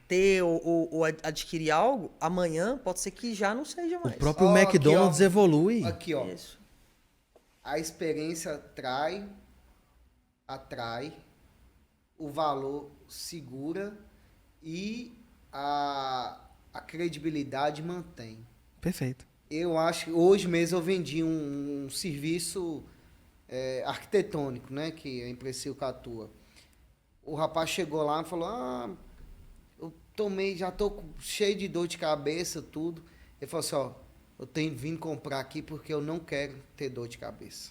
ter ou adquirir algo, amanhã pode ser que já não seja mais. O próprio McDonald's evolui. Aqui, ó. Isso. A experiência atrai, o valor segura e a credibilidade mantém. Perfeito. Eu acho que hoje mesmo eu vendi um serviço arquitetônico, né? Que a Impressil atua. O rapaz chegou lá e falou, eu já tô cheio de dor de cabeça, tudo. Ele falou assim, eu tenho vindo comprar aqui porque eu não quero ter dor de cabeça.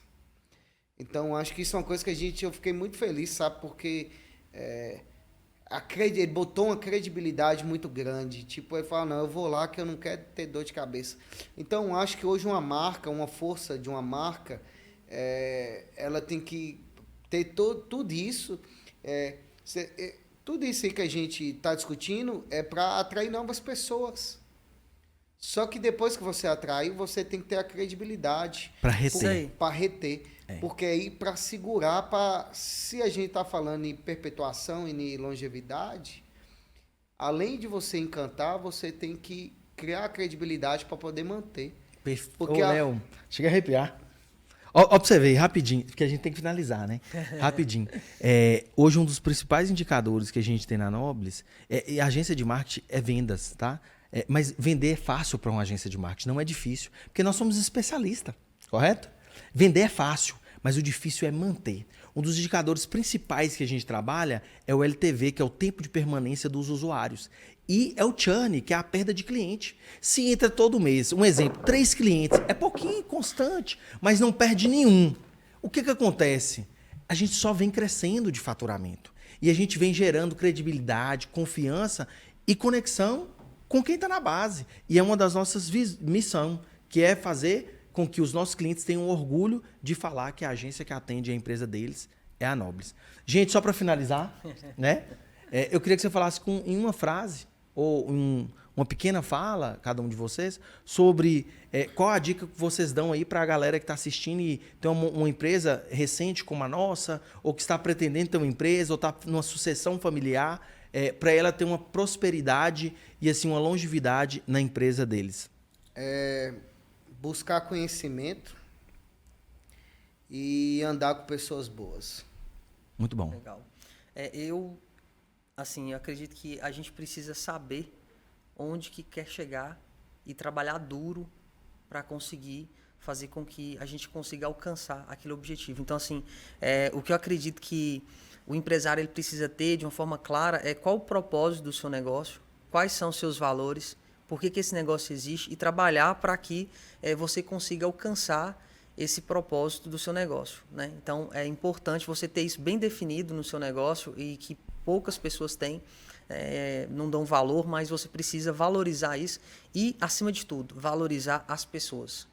Então, acho que isso é uma coisa que eu fiquei muito feliz, sabe? Porque ele botou uma credibilidade muito grande. Tipo, ele fala, não, eu vou lá que eu não quero ter dor de cabeça. Então, acho que hoje uma força de uma marca, ela tem que ter tudo isso. Tudo isso aí que a gente está discutindo é para atrair novas pessoas. Só que depois que você atraiu, você tem que ter a credibilidade. Para reter. Para reter. Porque aí, para segurar, se a gente está falando em perpetuação e em longevidade, além de você encantar, você tem que criar a credibilidade para poder manter. Porque Léo, chega a arrepiar. Ó, pra você ver, rapidinho, porque a gente tem que finalizar, né? Rapidinho. Hoje, um dos principais indicadores que a gente tem na Nobles, e a agência de marketing é vendas, tá? Mas vender é fácil para uma agência de marketing, não é difícil, porque nós somos especialistas, correto? Vender é fácil, mas o difícil é manter. Um dos indicadores principais que a gente trabalha é o LTV, que é o tempo de permanência dos usuários. E é o churn, que é a perda de cliente. Se entra todo mês, um exemplo, 3 clientes, é pouquinho, constante, mas não perde nenhum. O que acontece? A gente só vem crescendo de faturamento. E a gente vem gerando credibilidade, confiança e conexão com quem está na base. E é uma das nossas missões, que é fazer com que os nossos clientes tenham orgulho de falar que a agência que atende a empresa deles é a Nobles. Gente, só para finalizar, né? Eu queria que você falasse em uma frase ou uma pequena fala, cada um de vocês, sobre qual a dica que vocês dão aí para a galera que está assistindo e tem uma empresa recente como a nossa, ou que está pretendendo ter uma empresa, ou está numa sucessão familiar, para ela ter uma prosperidade e assim uma longevidade na empresa deles. Buscar conhecimento e andar com pessoas boas. Muito bom. Legal. Eu acredito que a gente precisa saber onde que quer chegar e trabalhar duro para conseguir fazer com que a gente consiga alcançar aquele objetivo. Então, assim, o que eu acredito que o empresário ele precisa ter de uma forma clara é qual o propósito do seu negócio, quais são os seus valores, por que esse negócio existe e trabalhar para que você consiga alcançar esse propósito do seu negócio, né? Então, é importante você ter isso bem definido no seu negócio e que poucas pessoas têm, não dão valor, mas você precisa valorizar isso e, acima de tudo, valorizar as pessoas.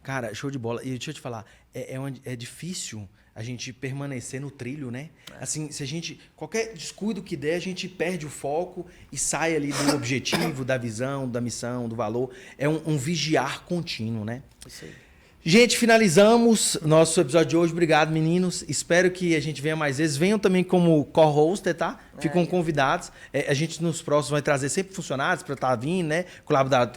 Cara, show de bola. E deixa eu te falar, é difícil a gente permanecer no trilho, né? Assim, se a gente, qualquer descuido que der, a gente perde o foco e sai ali do objetivo, da visão, da missão, do valor. É um vigiar contínuo, né? Isso aí. Gente, finalizamos nosso episódio de hoje. Obrigado, meninos. Espero que a gente venha mais vezes. Venham também como co-hoster, tá? Ficam convidados. A gente nos próximos vai trazer sempre funcionários para estar vindo, né?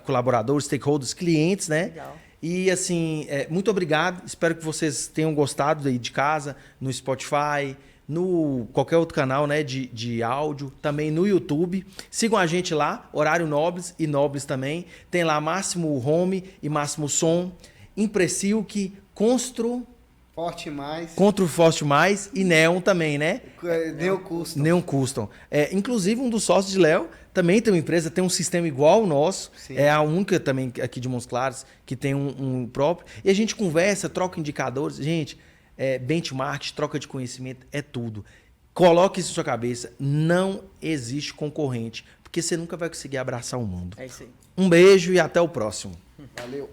Colaboradores, stakeholders, clientes, né? Legal. E assim, muito obrigado. Espero que vocês tenham gostado aí de casa, no Spotify, no qualquer outro canal, né, de áudio, também no YouTube. Sigam a gente lá, Horário Nobles e Nobles também. Tem lá Máximo Home e Máximo Som, Impressilk, Forte Mais. Contro Forte Mais e Neon também, né? Neon Custom. Neon Custom. Inclusive, um dos sócios de Léo também tem uma empresa, tem um sistema igual ao nosso. Sim. É a única também aqui de Montes Claros que tem um próprio. E a gente conversa, troca indicadores. Gente, benchmark, troca de conhecimento, é tudo. Coloque isso na sua cabeça. Não existe concorrente, porque você nunca vai conseguir abraçar o mundo. É isso aí. Um beijo e até o próximo. Valeu.